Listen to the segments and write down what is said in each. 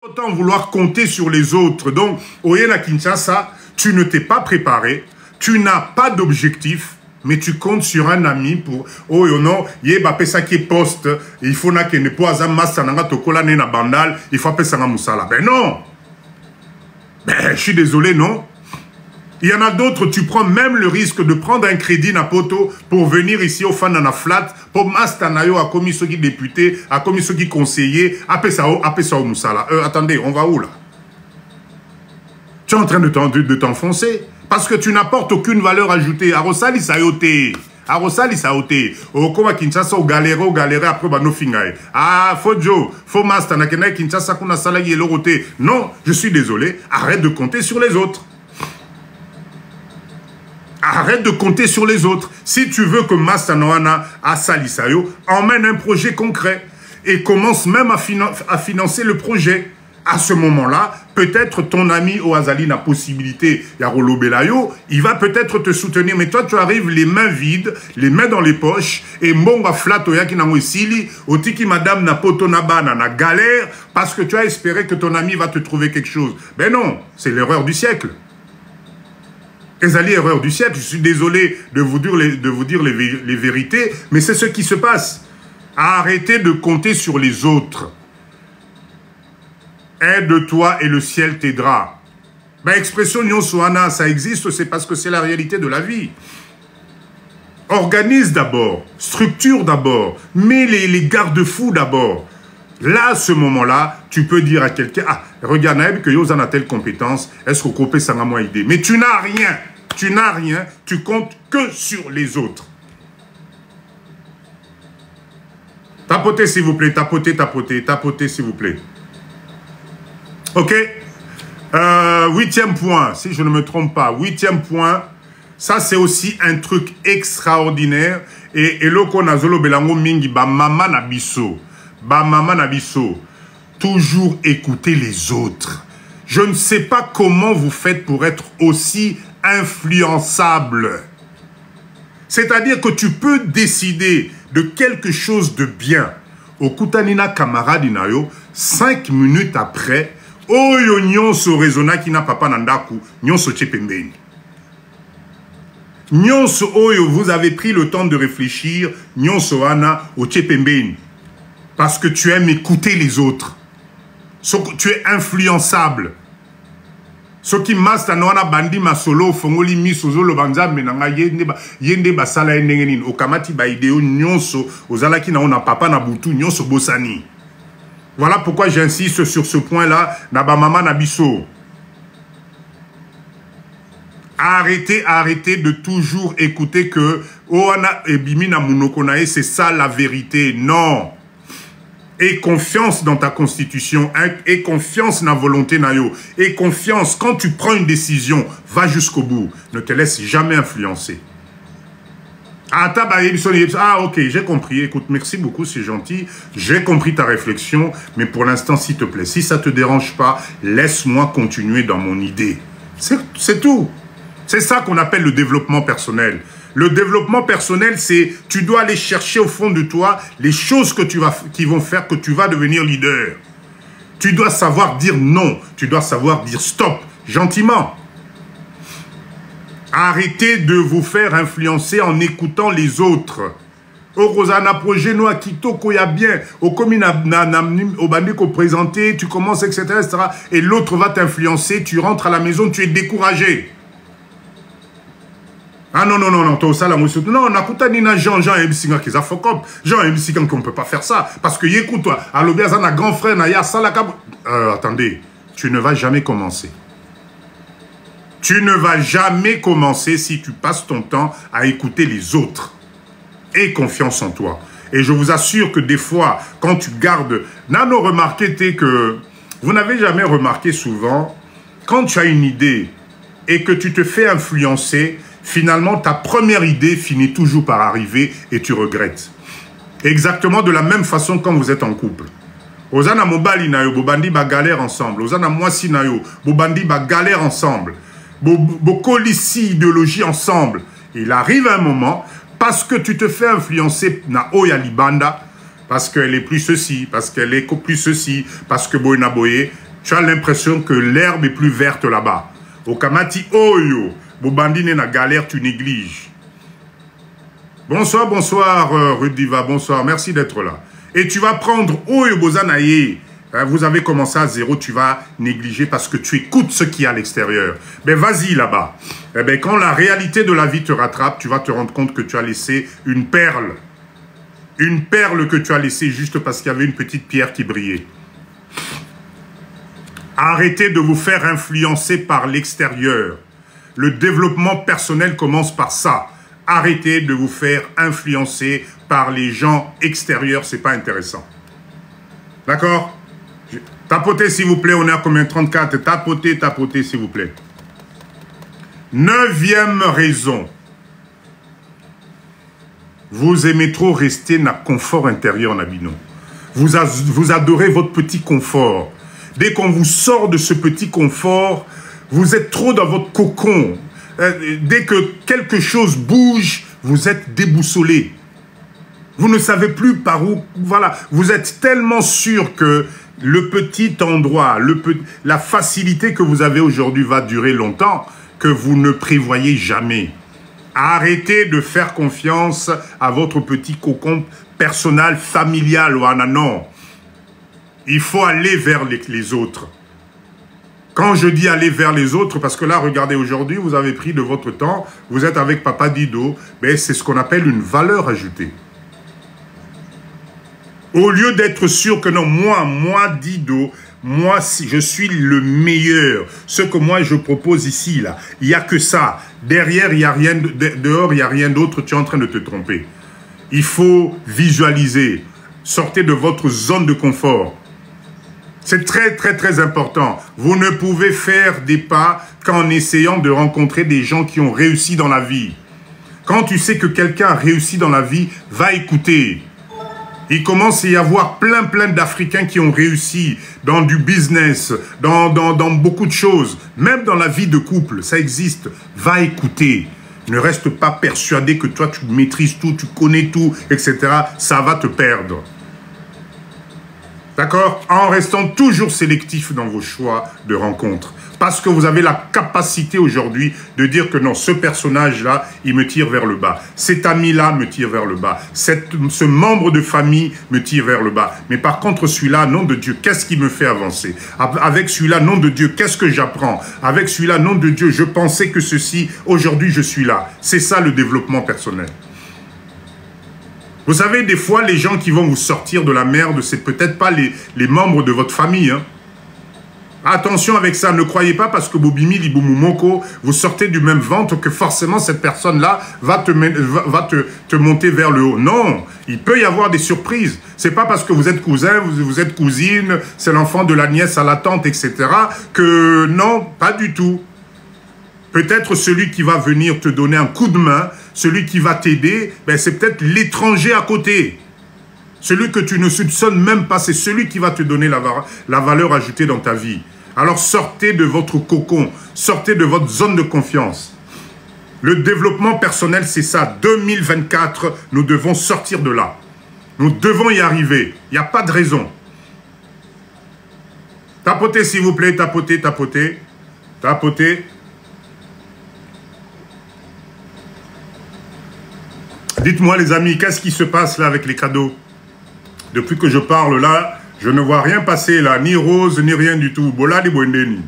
Autant vouloir compter sur les autres. Donc, Oyena Kinshasa, tu ne t'es pas préparé, tu n'as pas d'objectif, mais tu comptes sur un ami pour oh non, yeba pesa qui poste, il faut na que ne pas azama sananga tokola na bandal, il faut pesa nga musala. Ben non. Ben je suis désolé, non. Il y en a d'autres, tu prends même le risque de prendre un crédit Napoto pour venir ici au Fanana Flat, pour Mastanayo à commission qui député, à commission qui conseiller, à Pesao Moussala. Attendez, on va où là? Tu es en train de t'enfoncer parce que tu n'apportes aucune valeur ajoutée. Arosali Sayote. Arosali Sayote. Au Koma Kinshasa, au galère, après Bano Fingaï. Ah, Fojo, Fo Mastana Kinshasa, Kuna Salagi et Loroté. Non, je suis désolé, arrête de compter sur les autres. Arrête de compter sur les autres. Si tu veux que Mastanoana à Salisayo emmène un projet concret et commence même à financer le projet. À ce moment-là, peut-être ton ami Oazali n'a possibilité, Yarolo Belayo, il va peut-être te soutenir. Mais toi, tu arrives les mains vides, les mains dans les poches, et Mbonga Flatoya qui n'a Sili, Otiki Madame Napoto Nabana na galère, parce que tu as espéré que ton ami va te trouver quelque chose. Ben non, c'est l'erreur du siècle. Ezali, erreur du siècle, je suis désolé de vous dire les vérités, mais c'est ce qui se passe. Arrêtez de compter sur les autres. Aide-toi et le ciel t'aidera. Ben, expression Nyonsoana, ça existe, c'est parce que c'est la réalité de la vie. Organise d'abord, structure d'abord, mets les garde-fous d'abord. Là, à ce moment-là, tu peux dire à quelqu'un, ah, regarde, Naëb, que Yozan a telle compétence, est-ce qu'on copie ça à moi idée? Mais tu n'as rien, tu comptes que sur les autres. Tapotez, s'il vous plaît, tapotez, s'il vous plaît. Ok? 8e point, si je ne me trompe pas, 8e point, ça c'est aussi un truc extraordinaire, et loko nazolo belango mingi, ba mama nabiso. Toujours écouter les autres. Je ne sais pas comment vous faites pour être aussi influençable. C'est-à-dire que tu peux décider de quelque chose de bien. Au Kutanina camarade inayo, 5 minutes après, oyo nyonso rezona ki na papa nandaku, nyonso tchepembeni. Nyonso oyo, vous avez pris le temps de réfléchir, nyonso ana au tchepembeni. Parce que tu aimes écouter les autres. Tu es influençable. Ce qui masta noana bandi masolo fongoli misozo lo banza menanga yende basala endengenin okamati ba ideo nyonso ozalaki na ona papa na butu nyonso bosani. Voilà pourquoi j'insiste sur ce point là na ba mama na biso. Arrêtez de toujours écouter que Oana et Bimina Munokonae, c'est ça la vérité. Non. Aie confiance dans ta constitution, aie confiance dans la volonté nayo, aie confiance quand tu prends une décision, va jusqu'au bout, ne te laisse jamais influencer. Ah ok, j'ai compris, écoute, merci beaucoup, c'est gentil, j'ai compris ta réflexion, mais pour l'instant, s'il te plaît, si ça ne te dérange pas, laisse-moi continuer dans mon idée. C'est tout. C'est ça qu'on appelle le développement personnel. Le développement personnel, c'est tu dois aller chercher au fond de toi les choses qui vont faire que tu vas devenir leader. Tu dois savoir dire non. Tu dois savoir dire stop, gentiment. Arrêtez de vous faire influencer en écoutant les autres. Au Rosana projet no akitoko ya bien. Au commune au bandeko présenté, tu commences, etc. Et l'autre va t'influencer. Tu rentres à la maison, tu es découragé. Ah non, tout ça, là, non, on a écouté Jean Msinga qui a focop. Jean Msinga qu'on ne peut pas faire ça. Parce que, écoute-toi, à l'obéazan, un grand frère, Naya, Salakab. Attendez, tu ne vas jamais commencer. Tu ne vas jamais commencer si tu passes ton temps à écouter les autres. Aie confiance en toi. Et je vous assure que des fois, quand tu gardes... Nano, remarquez que... Vous n'avez jamais remarqué souvent, quand tu as une idée et que tu te fais influencer... Finalement, ta première idée finit toujours par arriver et tu regrettes. Exactement de la même façon quand vous êtes en couple. Ozana mobali nayo, bobandi ba galère ensemble. Ozana mwasi nayo, bobandi ba galère ensemble. Bokolisi idéologie ensemble. Il arrive un moment, parce que tu te fais influencer na oya libanda, parce qu'elle est plus ceci, parce qu'elle est plus ceci, parce que boyna boye, Tu as l'impression que l'herbe est plus verte là-bas. Au Kamati, Oyo, Bobandine na galère, tu négliges. Bonsoir, bonsoir, Rudiva, bonsoir, merci d'être là. Et tu vas prendre Oyo Bozanaye. Vous avez commencé à zéro, tu vas négliger parce que tu écoutes ce qu'il y a à l'extérieur. Ben vas-y là-bas. Eh ben, quand la réalité de la vie te rattrape, tu vas te rendre compte que tu as laissé une perle. Une perle que tu as laissée juste parce qu'il y avait une petite pierre qui brillait. Arrêtez de vous faire influencer par l'extérieur. Le développement personnel commence par ça. Arrêtez de vous faire influencer par les gens extérieurs, c'est pas intéressant. D'accord? Tapotez s'il vous plaît, on est à combien? 34. Tapotez, tapotez s'il vous plaît. 9e raison. Vous aimez trop rester dans le confort intérieur, Nabino. Vous adorez votre petit confort. Dès qu'on vous sort de ce petit confort, vous êtes trop dans votre cocon. Dès que quelque chose bouge, vous êtes déboussolé. Vous ne savez plus par où... Voilà, vous êtes tellement sûr que le petit endroit, la facilité que vous avez aujourd'hui va durer longtemps, que vous ne prévoyez jamais. Arrêtez de faire confiance à votre petit cocon personnel, familial. Non. Il faut aller vers les autres. Quand je dis aller vers les autres, parce que là, regardez, aujourd'hui, vous avez pris de votre temps, vous êtes avec Papa Dido, mais c'est ce qu'on appelle une valeur ajoutée. Au lieu d'être sûr que non, moi Dido, moi, je suis le meilleur. Ce que moi, je propose ici, là, il n'y a que ça. Derrière, il n'y a rien, dehors, il n'y a rien d'autre. Tu es en train de te tromper. Il faut visualiser. Sortez de votre zone de confort. C'est très, très, très important. Vous ne pouvez faire des pas qu'en essayant de rencontrer des gens qui ont réussi dans la vie. Quand tu sais que quelqu'un a réussi dans la vie, va écouter. Il commence à y avoir plein d'Africains qui ont réussi dans du business, dans beaucoup de choses. Même dans la vie de couple, ça existe. Va écouter. Ne reste pas persuadé que toi, tu maîtrises tout, tu connais tout, etc. Ça va te perdre. D'accord? En restant toujours sélectif dans vos choix de rencontres. Parce que vous avez la capacité aujourd'hui de dire que non, ce personnage-là, il me tire vers le bas. Cet ami-là me tire vers le bas. Ce membre de famille me tire vers le bas. Mais par contre, celui-là, nom de Dieu, qu'est-ce qui me fait avancer? Avec celui-là, nom de Dieu, qu'est-ce que j'apprends? Avec celui-là, nom de Dieu, je pensais que ceci, aujourd'hui, je suis là. C'est ça le développement personnel. Vous savez, des fois, les gens qui vont vous sortir de la merde, c'est peut-être pas les membres de votre famille, hein. Attention avec ça, ne croyez pas parce que Bobimi, Liboumou, vous sortez du même ventre que forcément cette personne-là va te monter vers le haut. Non, il peut y avoir des surprises. C'est pas parce que vous êtes cousin, vous êtes cousine, c'est l'enfant de la nièce à la tante, etc. que non, pas du tout. Peut-être celui qui va venir te donner un coup de main, celui qui va t'aider, ben c'est peut-être l'étranger à côté. Celui que tu ne soupçonnes même pas, c'est celui qui va te donner la valeur ajoutée dans ta vie. Alors sortez de votre cocon, sortez de votre zone de confiance. Le développement personnel, c'est ça. 2024, nous devons sortir de là. Nous devons y arriver. Il n'y a pas de raison. Tapotez, s'il vous plaît, tapotez, tapotez. Tapotez. Dites-moi, les amis, qu'est-ce qui se passe là avec les cadeaux? Depuis que je parle là, je ne vois rien passer là, ni rose, ni rien du tout. Boladi Bondeni.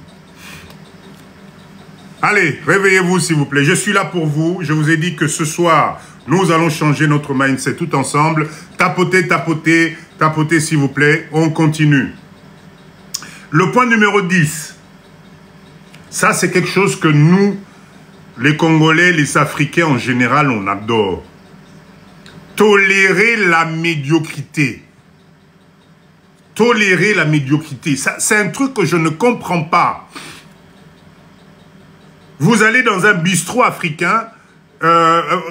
Allez, réveillez-vous s'il vous plaît. Je suis là pour vous. Je vous ai dit que ce soir, nous allons changer notre mindset tout ensemble. Tapotez, tapotez, tapotez s'il vous plaît. On continue. Le point numéro 10. Ça, c'est quelque chose que nous, les Congolais, les Africains en général, on adore. Tolérer la médiocrité. Tolérer la médiocrité. C'est un truc que je ne comprends pas. Vous allez dans un bistrot africain,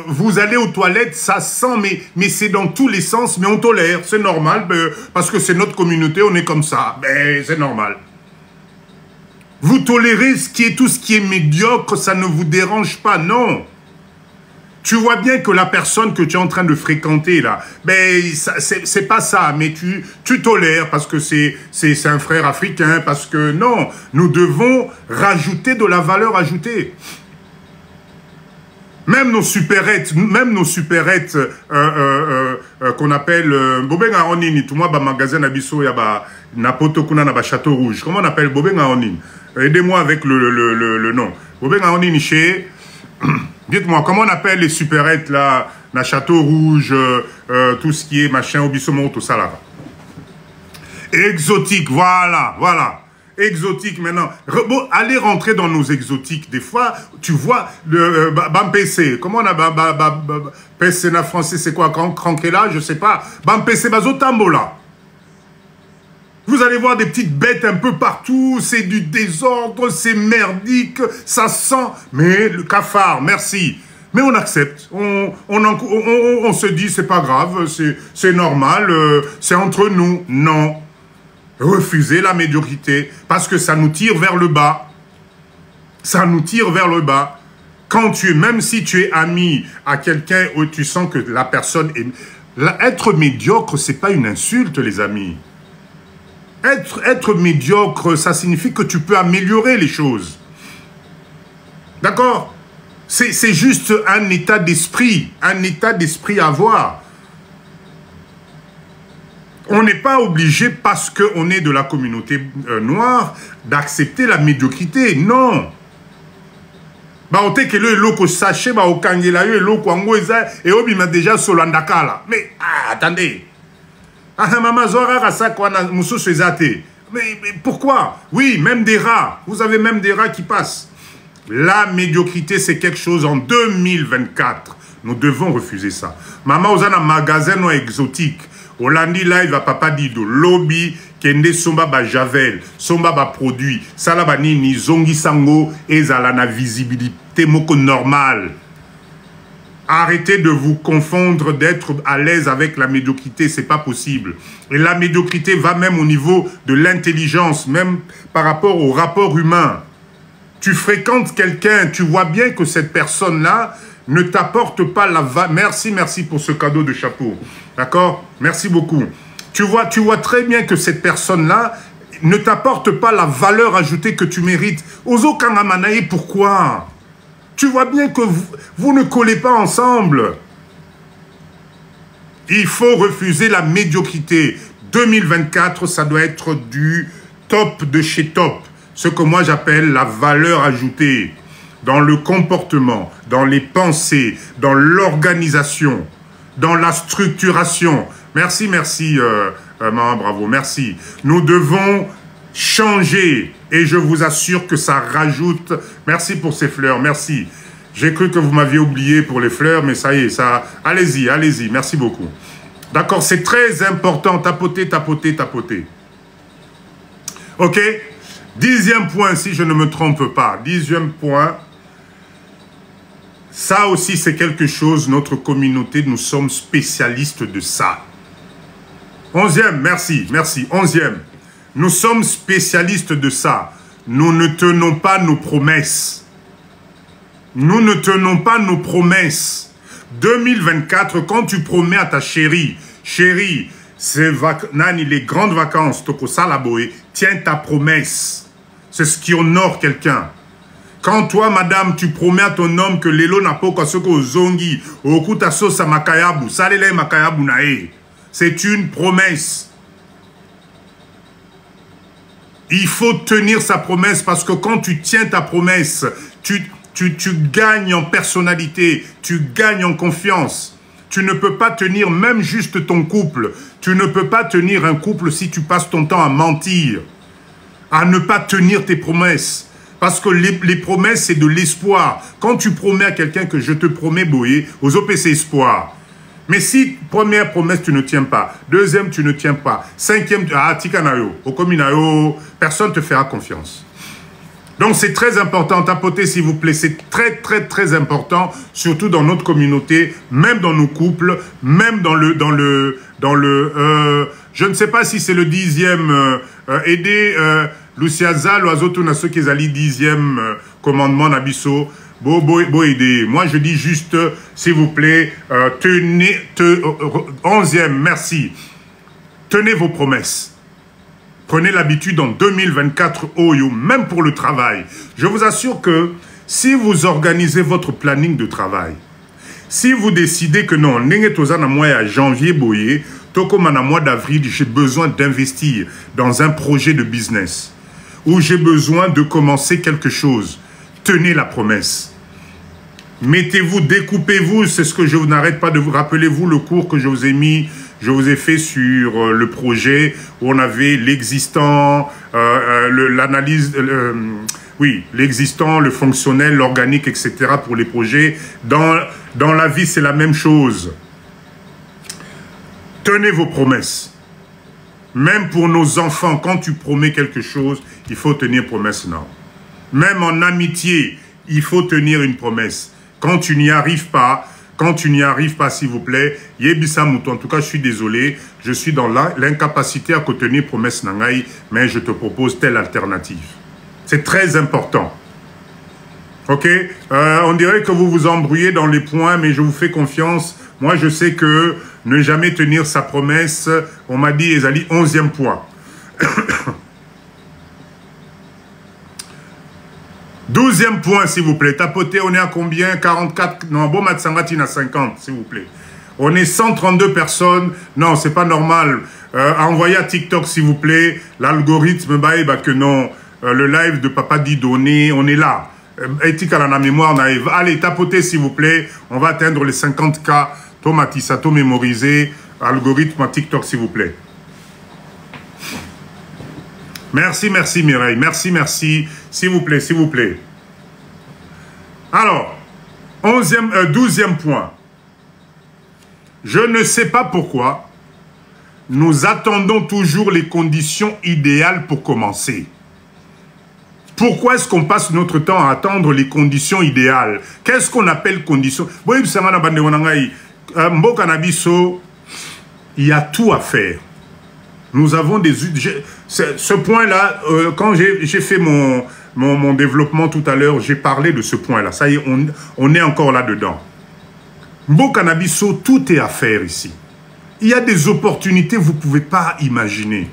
vous allez aux toilettes, ça sent, mais c'est dans tous les sens, mais on tolère, c'est normal, parce que c'est notre communauté, on est comme ça, c'est normal. Vous tolérez tout ce qui est médiocre, ça ne vous dérange pas, non. Tu vois bien que la personne que tu es en train de fréquenter, là, ben, c'est pas ça, mais tu tolères parce que c'est un frère africain, parce que non, nous devons rajouter de la valeur ajoutée. Même nos supérettes qu'on appelle Bobenga Onini, tout moi, magasin Nabiso, y a Napoto Kuna na Château Rouge. Comment on appelle Bobenga Onini? Aidez-moi avec le nom. Bobenga Onini chez. Dites-moi, comment on appelle les supérettes là, na Château Rouge, tout ce qui est machin, Obissomo, tout ça là. Exotique, voilà. Exotique maintenant. Bon, allez rentrer dans nos exotiques. Des fois, tu vois, le Bampc. Comment on a PC na français, c'est quoi? Cranquela, je sais pas. Bampc, Bazotambo là. Vous allez voir des petites bêtes un peu partout. C'est du désordre, c'est merdique, ça sent. Mais le cafard, merci. Mais on accepte. On se dit, c'est pas grave, c'est normal, c'est entre nous. Non. Refuser la médiocrité, parce que ça nous tire vers le bas. Ça nous tire vers le bas. Quand même si tu es ami à quelqu'un où tu sens que la personne est... Être médiocre, c'est pas une insulte, les amis. Être médiocre, ça signifie que tu peux améliorer les choses. D'accord? C'est juste un état d'esprit à avoir. On n'est pas obligé, parce qu'on est de la communauté noire, d'accepter la médiocrité. Non. Bah, on que le loko sachet, bah, au kangela, le loko ango eza, et obi m'a déjà solandaka là. Mais, attendez. Ah, maman, zora rasa kwa na muso sezate. Mais pourquoi? Oui, même des rats. Vous avez même des rats qui passent. La médiocrité, c'est quelque chose en 2024. Nous devons refuser ça. Maman, vous avez un magasin non exotique. Olandi live à papa dido lobby kende somba ba javel somba ba produit sala ba nini zongi sango ezala na visibilité moko normale. Arrêtez de vous confondre, d'être à l'aise avec la médiocrité, c'est pas possible. Et la médiocrité va même au niveau de l'intelligence, même par rapport au rapport humain. Tu fréquentes quelqu'un, tu vois bien que cette personne-là ne t'apporte pas la valeur. Merci pour ce cadeau de chapeau. D'accord? Merci beaucoup. Tu vois très bien que cette personne-là ne t'apporte pas la valeur ajoutée que tu mérites. Ozo Kangamanae, pourquoi? Tu vois bien que vous ne collez pas ensemble. Il faut refuser la médiocrité. 2024, ça doit être du top de chez top. Ce que moi j'appelle la valeur ajoutée. Dans le comportement, dans les pensées, dans l'organisation, dans la structuration. Merci, maman, bravo, merci. Nous devons changer et je vous assure que ça rajoute... Merci pour ces fleurs, merci. J'ai cru que vous m'aviez oublié pour les fleurs, mais ça y est, ça... Allez-y, allez-y, merci beaucoup. D'accord, c'est très important, tapoter. Ok? 10e point, si je ne me trompe pas. 10e point... Ça aussi, c'est quelque chose, notre communauté, nous sommes spécialistes de ça. 11e, merci. 11e, nous sommes spécialistes de ça. Nous ne tenons pas nos promesses. 2024, quand tu promets à ta chérie, c'est les grandes vacances, tiens ta promesse. C'est ce qui honore quelqu'un. Quand toi, madame, tu promets à ton homme que l'élo n'a pas qu'à ce qu'au zongi, au kuta sosa makayabu, salele makayabu nae. C'est une promesse. Il faut tenir sa promesse parce que quand tu tiens ta promesse, tu gagnes en personnalité, tu gagnes en confiance. Tu ne peux pas tenir même juste ton couple. Tu ne peux pas tenir un couple si tu passes ton temps à mentir, à ne pas tenir tes promesses. Parce que les promesses, c'est de l'espoir. Quand tu promets à quelqu'un que je te promets, Boye, aux OPC espoir. Mais si, première promesse, tu ne tiens pas. Deuxième, tu ne tiens pas. Cinquième, tikanayo, okominayo, personne ne te fera confiance. Donc, c'est très important. Tapoter, s'il vous plaît. C'est très important, surtout dans notre communauté, même dans nos couples, même dans le je ne sais pas si c'est le 10e, aider... Luciaza, l'oiseau tout na ceux qui allient 10e commandement nabiso. aider. Moi, je dis juste, s'il vous plaît, tenez, 11e, merci. Tenez vos promesses. Prenez l'habitude en 2024, Oyo, même pour le travail. Je vous assure que si vous organisez votre planning de travail, si vous décidez que non, à janvier, boye, comme en mois d'avril, j'ai besoin d'investir dans un projet de business, ou j'ai besoin de commencer quelque chose, tenez la promesse. Mettez-vous, découpez-vous, c'est ce que je n'arrête pas de vous. Rappelez-vous le cours que je vous ai mis, je vous ai fait sur le projet où on avait l'existant, l'analyse, oui, l'existant, le fonctionnel, l'organique, etc. pour les projets. Dans la vie, c'est la même chose. Tenez vos promesses. Même pour nos enfants, quand tu promets quelque chose, il faut tenir promesse, non. Même en amitié, il faut tenir une promesse. Quand tu n'y arrives pas, s'il vous plaît, Yebisamouto, en tout cas, je suis désolé, je suis dans l'incapacité à tenir promesse Nangaï, mais je te propose telle alternative. C'est très important. Ok? On dirait que vous vous embrouillez dans les points, mais je vous fais confiance. Moi, je sais que ne jamais tenir sa promesse, on m'a dit, Ezali, 11e point. 12e point, s'il vous plaît. Tapotez, on est à combien? 44. Non, bon, Matsangatine à 50, s'il vous plaît. On est 132 personnes. Non, c'est pas normal. Envoyez à TikTok, s'il vous plaît. L'algorithme, bah, que non. Le live de Papa Didonné, on est là. Éthique à la mémoire naïve. Allez, tapotez, s'il vous plaît. On va atteindre les 50K. Tomatisato mémorisé. Algorithme à TikTok, s'il vous plaît. Merci, merci Mireille. Merci, merci. S'il vous plaît, s'il vous plaît. Alors, 12e point. Je ne sais pas pourquoi nous attendons toujours les conditions idéales pour commencer. Pourquoi est-ce qu'on passe notre temps à attendre les conditions idéales? Qu'est-ce qu'on appelle conditions? Il y a tout à faire. Nous avons des... Ce point-là, quand j'ai fait mon développement tout à l'heure, j'ai parlé de ce point-là. Ça y est, on est encore là-dedans. Mbokanabiso, tout est à faire ici. Il y a des opportunités que vous ne pouvez pas imaginer.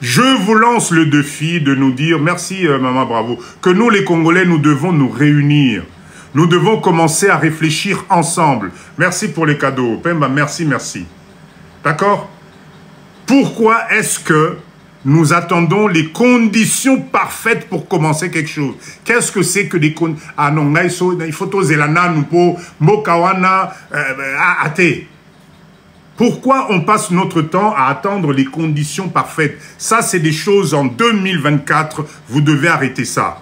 Je vous lance le défi de nous dire, merci maman, bravo, que nous les Congolais, nous devons nous réunir. Nous devons commencer à réfléchir ensemble. Merci pour les cadeaux. Pemba, merci, merci. D'accord? Pourquoi est-ce que nous attendons les conditions parfaites pour commencer quelque chose? Qu'est-ce que c'est que des conditions? Ah non, il faut oser la nanoupo, mokawana, ate. Pourquoi on passe notre temps à attendre les conditions parfaites? Ça, c'est des choses en 2024, vous devez arrêter ça.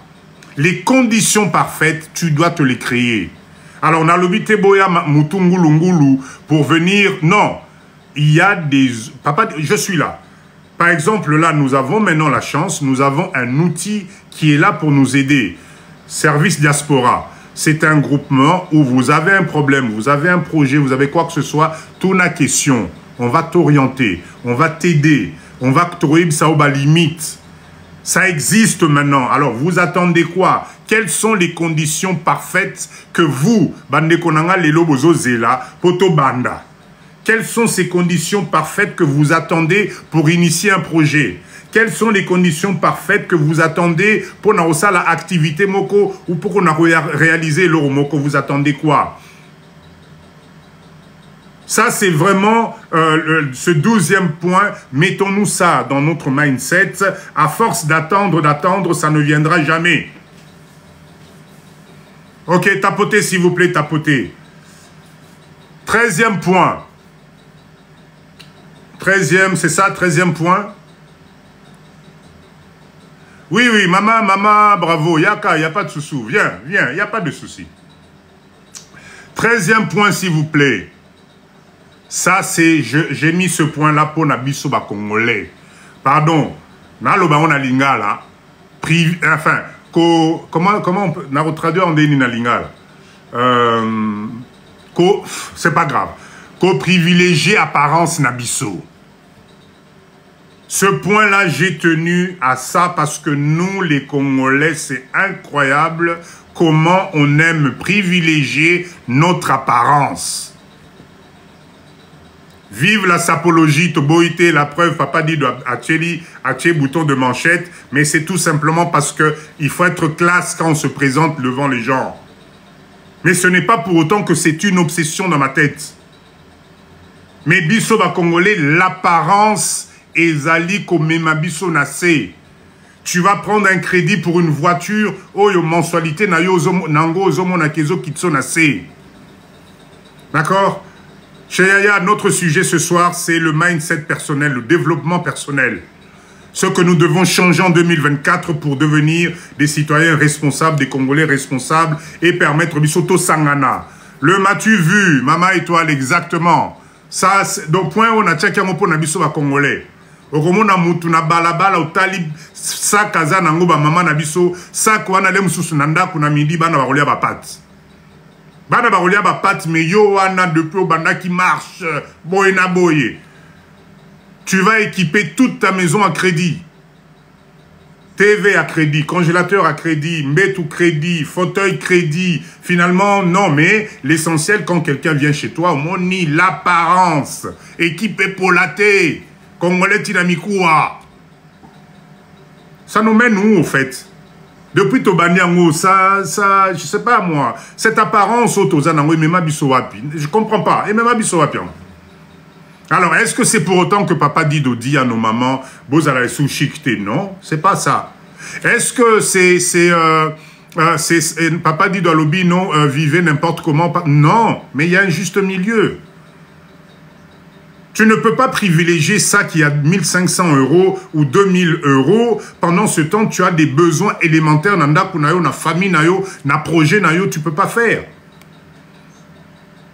Les conditions parfaites, tu dois te les créer. Alors, on a l'obité boya mutungulungulu pour venir, non. Il y a des... Papa, je suis là. Par exemple, là, nous avons maintenant la chance, nous avons un outil qui est là pour nous aider. Service Diaspora. C'est un groupement où vous avez un problème, vous avez un projet, vous avez quoi que ce soit, tout n'a question. On va t'orienter, on va t'aider, on va trouver ça au limite. Ça existe maintenant. Alors, vous attendez quoi? Quelles sont les conditions parfaites que vous, Bande Konanga Lelo Bozo Zela, Poto Banda? Quelles sont ces conditions parfaites que vous attendez pour initier un projet? Quelles sont les conditions parfaites que vous attendez pour la activité Moko ou pour qu'on a réalisé l'euro Moko? Vous attendez quoi? Ça, c'est vraiment ce 12e point. Mettons-nous ça dans notre mindset. À force d'attendre, ça ne viendra jamais. Ok, tapotez s'il vous plaît, tapotez. 13e point. 13e, c'est ça, 13e point? Oui, oui, maman, bravo, Yaka, il n'y a pas de souci. Viens, il n'y a pas de souci. 13e point, s'il vous plaît. Ça, c'est, j'ai mis ce point-là pour Nabiso Congolais. Pardon, Naloba on a lingala. Enfin, comment on peut, na traduire en déni na lingala. C'est pas grave. Co-privilégié apparence Nabiso. Ce point-là, j'ai tenu à ça parce que nous, les Congolais, c'est incroyable comment on aime privilégier notre apparence. Vive la sapologie, toboïté, la preuve, papa dit à bouton de manchette, mais c'est tout simplement parce qu'il faut être classe quand on se présente devant les gens. Mais ce n'est pas pour autant que c'est une obsession dans ma tête. Mais biso ba congolais, l'apparence ezali komema biso nase. Tu vas prendre un crédit pour une voiture, oh yo mensualité na yo nango ozomo na kezo kitso nase. D'accord? Chez Yaya, notre sujet ce soir, c'est le mindset personnel, le développement personnel. Ce que nous devons changer en 2024 pour devenir des citoyens responsables, des Congolais responsables et permettre Bisoto Sangana. Le m'as-tu vu, Mama Étoile, exactement. Ça, donc point on a tchèque un peu na biso ba Congolais. Okomona mutu na balabala otali sa kaza nango ba mama na biso sa kwa na le mususu nanda kuna midi bana ba rolia ba pat. Bana ba rolia ba pat mais yo wana depuis banda qui marche boy na boye. Tu vas équiper toute ta maison à crédit. TV à crédit, congélateur à crédit, mbétou crédit, fauteuil crédit. Finalement, non, mais l'essentiel quand quelqu'un vient chez toi, au moins ni l'apparence. Équipé pour la thé. Congolais Tinamikoua. Ça nous mène où, au fait? Depuis Tobaniango, ça, je sais pas moi, cette apparence autozanango, Emema Bissowapi, je comprends pas, Emema Bissowapi. Alors, est-ce que c'est pour autant que Papa Dido dit à nos mamans, Bozala sous chicté? Non, c'est pas ça. Est-ce que Papa Dido à l'obi, non, vivez n'importe comment? Non, mais il y a un juste milieu. Tu ne peux pas privilégier ça qui a 1500 € ou 2000 €. Pendant ce temps, tu as des besoins élémentaires. Nanda kunayo, na famille nayo, na projet nayo, tu peux pas faire.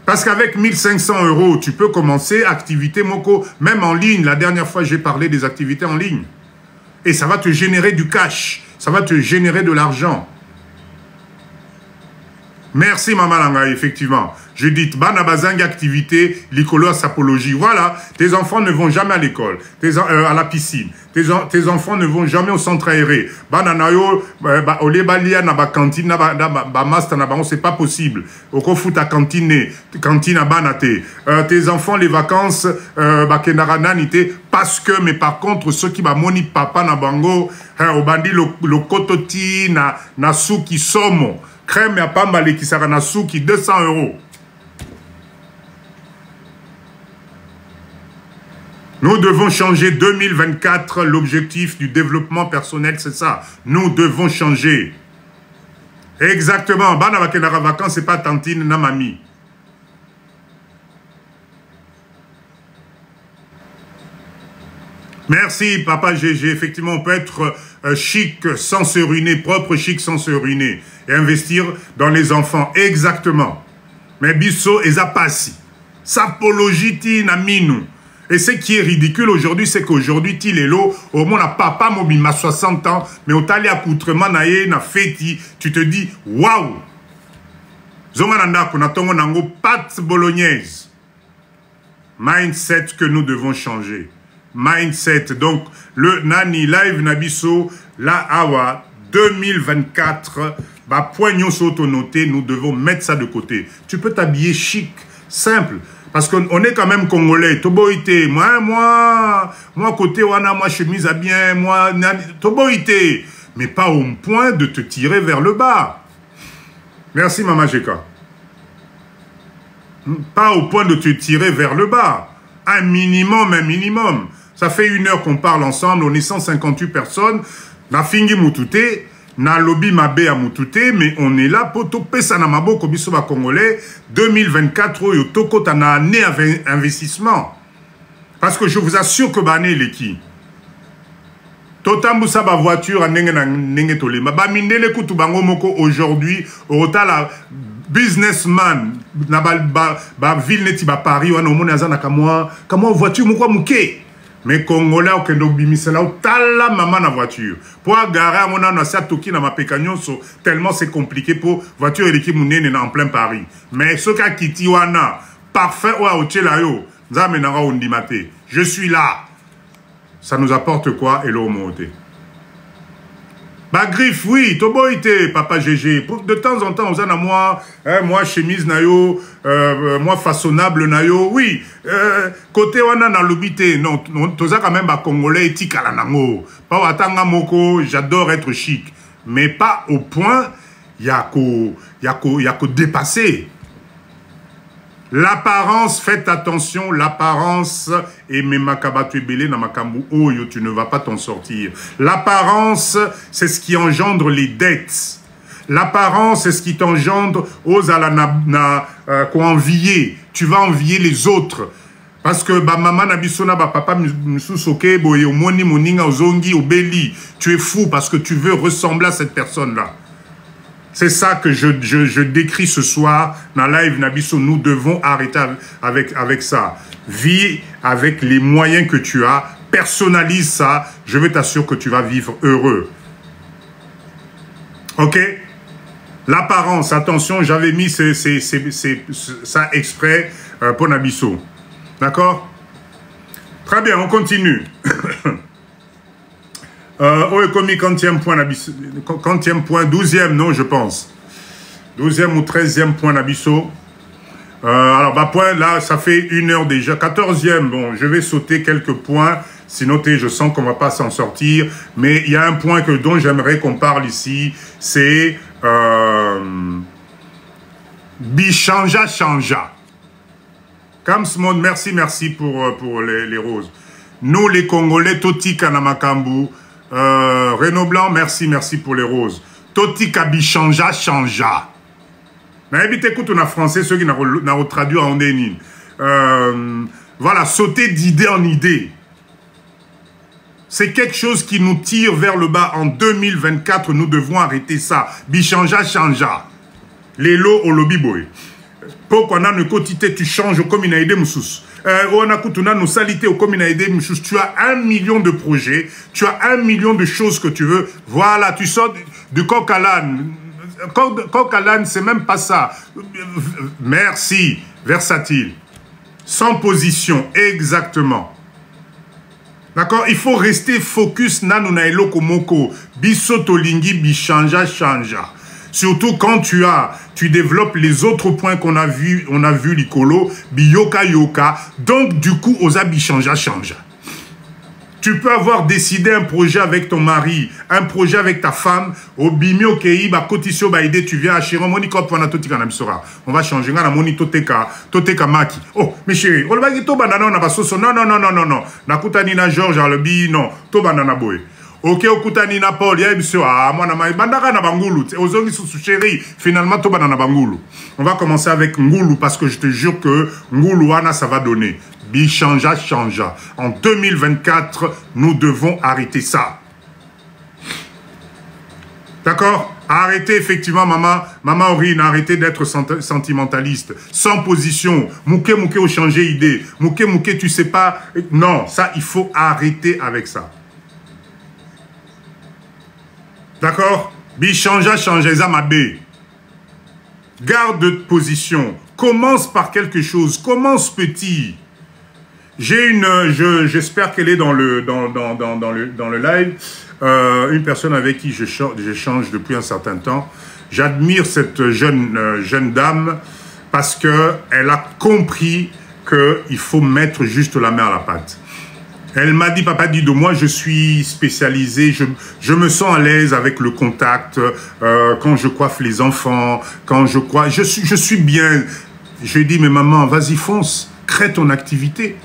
Parce qu'avec 1500 €, tu peux commencer activité moko, même en ligne. La dernière fois, j'ai parlé des activités en ligne. Et ça va te générer du cash. Ça va te générer de l'argent. Merci Maman Langa, effectivement. Judith, Banabazang activité, l'icolo à sapologie. Voilà, tes enfants ne vont jamais à l'école, à la piscine. Tes enfants ne vont jamais au centre aéré. Bananayo, olebalia na ba cantine na ba master na ba, c'est pas possible. Oko fout à cantine à banate. Tes enfants les vacances ba kenarananité parce que mais par contre ceux qui ba moni papa na bango, au bandi le kototi na souki somo. Crème ya pambale qui sera na souki 200 €. Nous devons changer 2024, l'objectif du développement personnel, c'est ça. Nous devons changer. Exactement. Bana vakenara vacances, c'est pas tantine na mami. Merci, papa GG. Effectivement, on peut être chic sans se ruiner, propre chic sans se ruiner. Et investir dans les enfants. Exactement. Mais biso et zapassi. Sapologie na minou. Et ce qui est ridicule aujourd'hui, c'est qu'aujourd'hui, Tilelo, au moins, na papa mobima 60 ans, mais au tali accoutrement naye na feti, tu te dis, waouh! Zongananda, konatongo nango pâte bolognaise. Mindset que nous devons changer. Mindset. Donc, le Nani Live Nabiso, la Awa, 2024, bah, poignon s'auto-noté, nous devons mettre ça de côté. Tu peux t'habiller chic, simple. Parce qu'on est quand même Congolais. Toboïté, moi, côté wana, moi, chemise à bien, moi, Toboïté. Mais pas au point de te tirer vers le bas. Merci, Mama Jeka. Pas au point de te tirer vers le bas. Un minimum. Ça fait 1 heure qu'on parle ensemble. On est 158 personnes. Na fingi mutute. Na lobby mabe à mutute, mais on est là pour topé sanamabo kobisoba congolais 2024 yo toko tana année investissement. Parce que je vous assure que bané leki. Totambu sa ba voiture a nenge tolema. Ba mindele kutu bango moko aujourd'hui au la businessman na ba ville neti ba Paris wana omona azana kamwa voiture moko muke. Mais Congolais, au Kendo Bimisela, au tala maman na voiture. Pour garer à mon âne, à Toki, na ma pécagnon, tellement c'est compliqué pour voiture et l'équipe mounene en plein Paris. Mais ce qu'a quitté wana, parfait, ou à Ochelayo, Zamenara Ondimate. Je suis là. Ça nous apporte quoi? Et l'homoté. Bah griffe, oui, toboïté, papa GG. De temps en temps, on a moi, moi chemise nayo, moi façonnable nayo, oui. Côté wana na lobité, non, toza quand même ba congolais etika la nango. Pas watanga moko, j'adore être chic, mais pas au point y'a ko dépasser. L'apparence, faites attention, l'apparence, et mes makabatu belé na makambu oyo, tu ne vas pas t'en sortir. L'apparence, c'est ce qui engendre les dettes. L'apparence, c'est ce qui t'engendre aux envier. Tu vas envier les autres. Parce que ba maman na bisona ba papa msusoke boye omoni moninga ozongi obeli. Tu es fou parce que tu veux ressembler à cette personne-là. C'est ça que je décris ce soir dans live Nabiso. Nous devons arrêter avec ça. Vis avec les moyens que tu as. Personnalise ça. Je veux t'assurer que tu vas vivre heureux. Ok? L'apparence. Attention, j'avais mis ça exprès pour Nabiso. D'accord? Très bien, on continue. Oui, comme 40e point, 40e point, 12e, non, je pense. 12e ou 13e point Nabiso. Alors, bah, point, là, ça fait 1 heure déjà. 14e, bon, je vais sauter quelques points. Sinon, je sens qu'on ne va pas s'en sortir. Mais il y a un point dont j'aimerais qu'on parle ici. C'est Bichanja Chanja. Kamsmon, merci pour les roses. Nous, les Congolais, Toti Kanamakambu. Renaud Blanc, merci pour les roses. Toti Kabi chanja. Mais écoute, on a français, ceux qui n'ont traduit en déni. Voilà, sauter d'idée en idée. C'est quelque chose qui nous tire vers le bas. En 2024, nous devons arrêter ça. Bichanja. Les lots au lobby boy. Pourquoi on a une quantité, tu changes comme une idée moussous. On a coutuna nos salités comme une idée moussous. Tu as 1 million de projets, tu as 1 million de choses que tu veux. Voilà, tu sors du coq à l'âne. Coq à l'âne, c'est même pas ça. Merci, versatile. Sans position, exactement. D'accord? Il faut rester focus. Nanuna eloko moko. Bisoto lingi bichanja. Surtout quand tu développes les autres points qu'on a vu, l'icolo, biyoka. Donc, du coup, osabi chanja. Tu peux avoir décidé un projet avec ton mari, un projet avec ta femme, au bimio kei, ba kotisio ba ide, tu viens à Chiron, moniko pona totika na bisora. On va changer, na moni toteka maki. Oh, mes chéris, on va to banana na basoso. Non. Nakuta nina Georges Albi, non, to banana boy. Ok, okutani na Paul, ya biso, moi na bandaka na bangulu, ozongi sous chéri, finalement to banana bangulu. On va commencer avec Ngulu parce que je te jure que Ngulu wana ça va donner. Bichanja. En 2024, nous devons arrêter ça. D'accord? Arrêtez effectivement, maman Aurine, arrêtez d'être sentimentaliste. Sans position. Mouké au changer idée. Mouké, tu sais pas. Non, ça, il faut arrêter avec ça. D'accord? Bichanja, Zamabé. Garde position. Commence par quelque chose. Commence petit. J'espère qu'elle est dans le live. Une personne avec qui j'échange depuis un certain temps. J'admire cette jeune dame parce qu'elle a compris qu'il faut mettre juste la main à la pâte. Elle m'a dit, papa dit de moi, je suis spécialisé, je me sens à l'aise avec le contact, quand je coiffe les enfants, je suis bien. Je lui ai dit, mais maman, vas-y fonce, crée ton activité.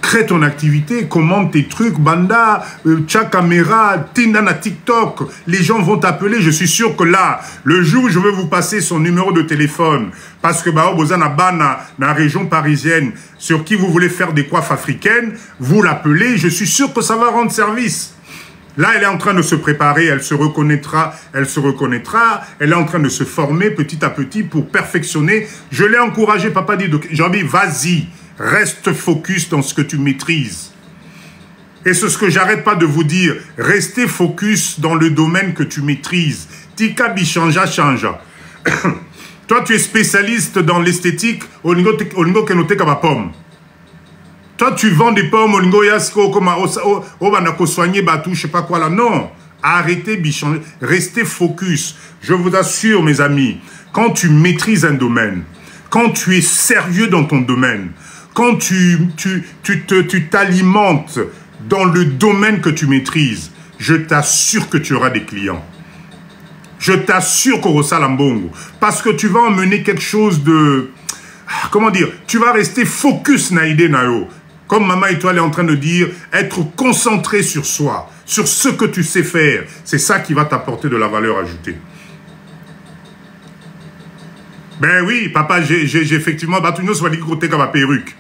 Crée ton activité, commande tes trucs, banda, tcha caméra, tinda TikTok, les gens vont t'appeler, je suis sûr que là, le jour où je vais vous passer son numéro de téléphone, parce que bah, vous avez dans la région parisienne, sur qui vous voulez faire des coiffes africaines, vous l'appelez, je suis sûr que ça va rendre service. Là, elle est en train de se préparer, elle se reconnaîtra, elle est en train de se former petit à petit pour perfectionner. Je l'ai encouragé, papa dit, Jean-Bi, vas-y. Reste focus dans ce que tu maîtrises. Et c'est ce que j'arrête pas de vous dire. Restez focus dans le domaine que tu maîtrises. Tika bichanja. Toi, tu es spécialiste dans l'esthétique. Olingo kenote kaba pomme. Toi, tu vends des pommes. Olingo yasko comme au banako soigner batou, je sais pas quoi là. Non. Arrêtez de changer. Restez focus. Je vous assure, mes amis, quand tu maîtrises un domaine, quand tu es sérieux dans ton domaine, quand tu t'alimentes dans le domaine que tu maîtrises, je t'assure que tu auras des clients. Je t'assure qu'au Salambongo, parce que tu vas emmener quelque chose de... Comment dire? Tu vas rester focus naïdé nayo. Comme Maman Étoile est en train de dire, être concentré sur soi, sur ce que tu sais faire. C'est ça qui va t'apporter de la valeur ajoutée. Ben oui, papa, j'ai effectivement... perruque.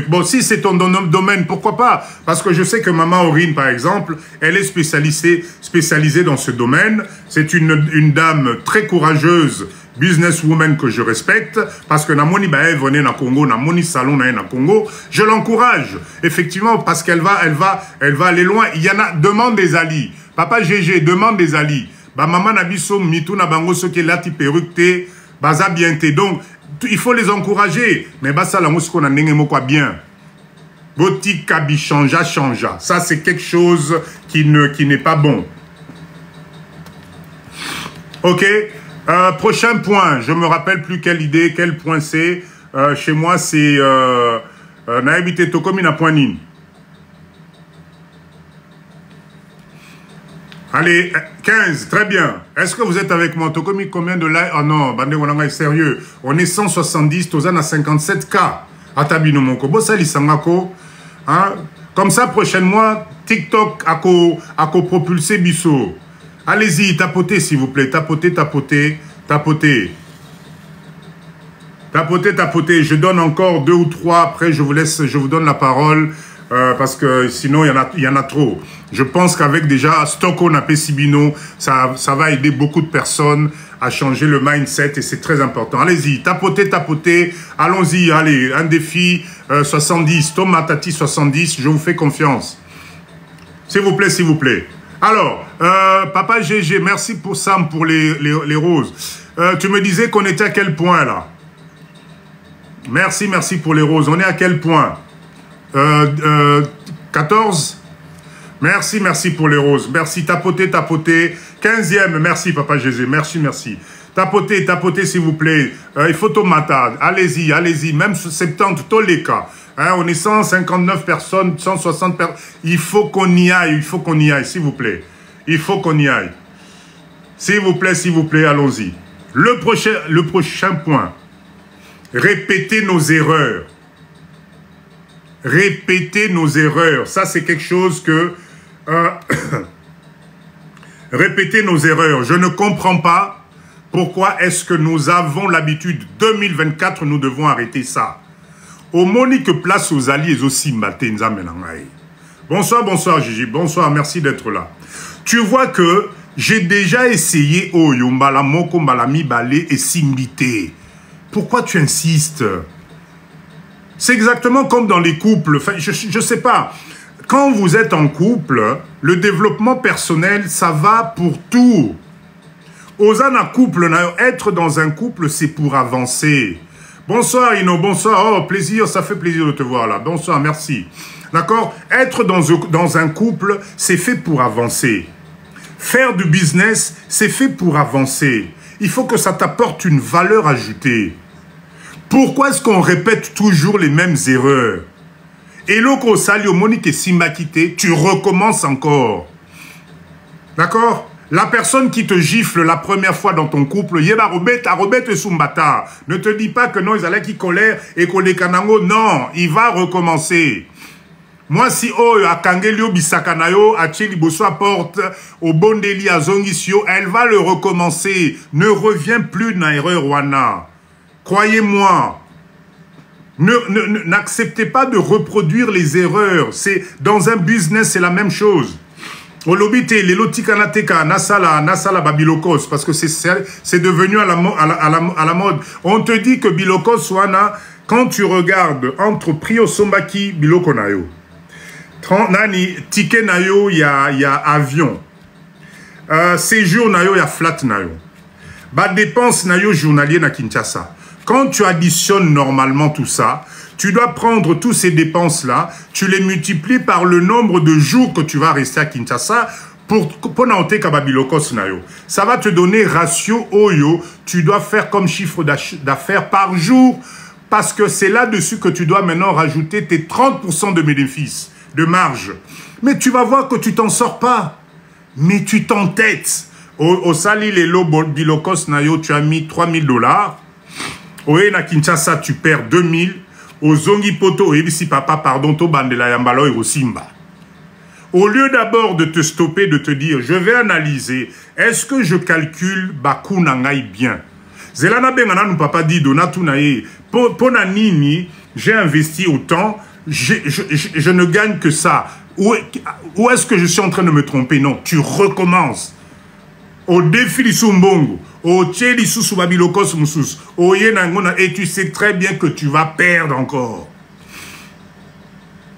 Bon, si c'est ton domaine, pourquoi pas? Parce que je sais que Maman Aurine, par exemple, elle est spécialisée dans ce domaine. C'est une dame très courageuse, businesswoman que je respecte, parce que Namoni Bae venait na Congo, Namoni Salon na Congo, je l'encourage, effectivement, parce qu'elle va aller loin. Il y en a, demande des alliés. Papa GG, demande des alliés. Ba maman Nabiso, Mitou na bango, ce qui est là, ti perruque, baza bien te. Donc, il faut les encourager. Mais bah ça, la mousse qu'on a quoi bien. Boti kabi changea. Ça, c'est quelque chose qui n'est pas bon. Ok. Prochain point. Je me rappelle plus quelle idée, quel point c'est. Chez moi, c'est Naïbité Tokomi na point nin. Allez, 15, très bien. Est-ce que vous êtes avec moi? Tokomi, combien de likes? Oh non, Bandé Wananga est sérieux. On est 170, Tozan à 57K. Atabino Monko. Bossa Lissangako. Hein? Comme ça, prochain mois, TikTok a propulsé Bissot. Allez-y, tapotez s'il vous plaît. Tapotez. Je donne encore 2 ou 3. Après, je vous donne la parole. Parce que sinon, il y en a trop. Je pense qu'avec déjà Stocko Napé Sibino, ça va aider beaucoup de personnes à changer le mindset et c'est très important. Allez-y, tapotez. Allons-y, allez, un défi 70. Tom Matati 70, je vous fais confiance. S'il vous plaît. Alors, Papa GG, merci pour Sam, pour les roses. Tu me disais qu'on était à quel point là? Merci pour les roses. On est à quel point? 14. Merci pour les roses. Merci, tapotez. 15e, merci Papa Jésus. Merci. Tapotez s'il vous plaît. Il faut tomata. Allez-y. Même 70, tous les cas. Hein, on est 159 personnes, 160 personnes. Il faut qu'on y aille, s'il vous plaît. Il faut qu'on y aille. S'il vous plaît, allons-y. Le prochain point. Répétez nos erreurs. Ça, c'est quelque chose que... Répétez nos erreurs. Je ne comprends pas pourquoi est-ce que nous avons l'habitude. 2024, nous devons arrêter ça. Au monique place aux alliés aussi matenza menangaï. Bonsoir Gigi. Bonsoir, merci d'être là. Tu vois que j'ai déjà essayé Oyombala Moko Malami Balé et Simbité. Pourquoi tu insistes? C'est exactement comme dans les couples. Enfin, je sais pas. Quand vous êtes en couple, le développement personnel, ça va pour tout. Osana couple, être dans un couple, c'est pour avancer. Bonsoir Ino, bonsoir. Oh, plaisir, ça fait plaisir de te voir là. Bonsoir, merci. D'accord? Être dans un couple, c'est fait pour avancer. Faire du business, c'est fait pour avancer. Il faut que ça t'apporte une valeur ajoutée. Pourquoi est-ce qu'on répète toujours les mêmes erreurs? Et l'autre salio Monique et Simakité, tu recommences encore. D'accord? La personne qui te gifle la première fois dans ton couple, yeba robette sumbata. Ne te dis pas que non, ils allaient qui colère et qu'on les kanango. Non, il va recommencer. Moi, si a Kangelio Bisakanayo, a Tcheli Bosso porte, au Bondeli à Zongisio, elle va le recommencer. Ne reviens plus dans l'erreur Wana. Croyez-moi. N'acceptez pas de reproduire les erreurs. Dans un business, c'est la même chose. Olobite, les lotikanateka, nasala babilokos, parce que c'est devenu à la mode. On te dit que bilokos wana, quand tu regardes entre Prio Sombaki, biloko nayo. Nani, ticket nayo, il y a avion. Séjour nayo, il y a flat nayo. Dépense nayo journalier na Kinshasa. Quand tu additionnes normalement tout ça, Tu dois prendre tous ces dépenses-là, tu les multiplies par le nombre de jours que tu vas rester à Kinshasa pour n'enter Kababilokos Nayo. Ça va te donner ratio Oyo, tu dois faire comme chiffre d'affaires par jour, parce que c'est là-dessus que tu dois maintenant rajouter tes 30% de bénéfices, de marge. Mais tu vas voir que tu t'en sors pas. Mais tu t'entêtes. Au Sali Lelo Bilokos Nayo, tu as mis $3000. Au Ena Kinshasa, tu perds 2000. Au Zongi Poto, au Ebisi Papa, pardon, to Bandela Yambalo et au Simba. Au lieu d'abord de te stopper, de te dire, je vais analyser, est-ce que je calcule Baku Nangai bien? Zelana Bengana nous papa dit, Donatou Naye, Ponanini, j'ai investi autant, je ne gagne que ça. Où est-ce que je suis en train de me tromper? Non, tu recommences. Au défi du Sumbongo, au Tcheli Susubabilokos Moussous, au Yenangona, et tu sais très bien que tu vas perdre encore.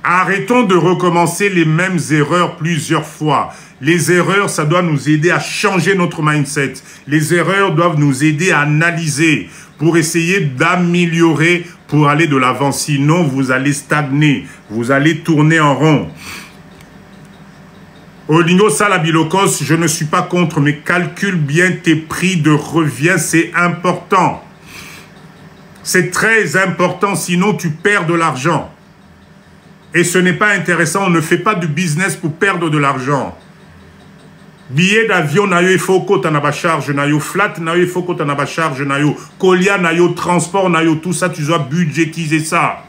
Arrêtons de recommencer les mêmes erreurs plusieurs fois. Les erreurs, ça doit nous aider à changer notre mindset. Les erreurs doivent nous aider à analyser pour essayer d'améliorer, pour aller de l'avant. Sinon, vous allez stagner, vous allez tourner en rond. Olingo Salabilokos, je ne suis pas contre, mais calcule bien tes prix de revient, c'est important. C'est très important, sinon tu perds de l'argent. Et ce n'est pas intéressant, on ne fait pas du business pour perdre de l'argent. Billet d'avion, il faut que tu aies charge, flat, il faut que tu aies charge, colia, transport, tout ça, tu dois budgétiser ça.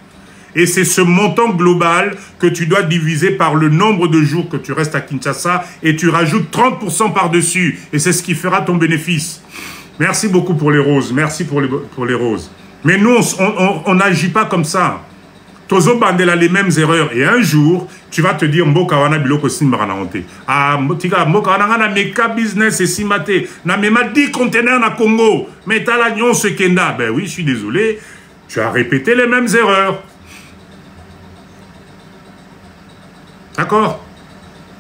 Et c'est ce montant global que tu dois diviser par le nombre de jours que tu restes à Kinshasa et tu rajoutes 30% par-dessus. Et c'est ce qui fera ton bénéfice. Merci beaucoup pour les roses. Merci pour les roses. Mais nous, on n'agit pas comme ça. Tozo Bandela les mêmes erreurs. Et un jour, tu vas te dire, Mboka wana biloko simbara honte. Ah, Mboka wana na meka business et simate. Na mema 10 containers na Congo. Mais t'as la nyon se kenda. Ben oui, je suis désolé. Tu as répété les mêmes erreurs. D'accord?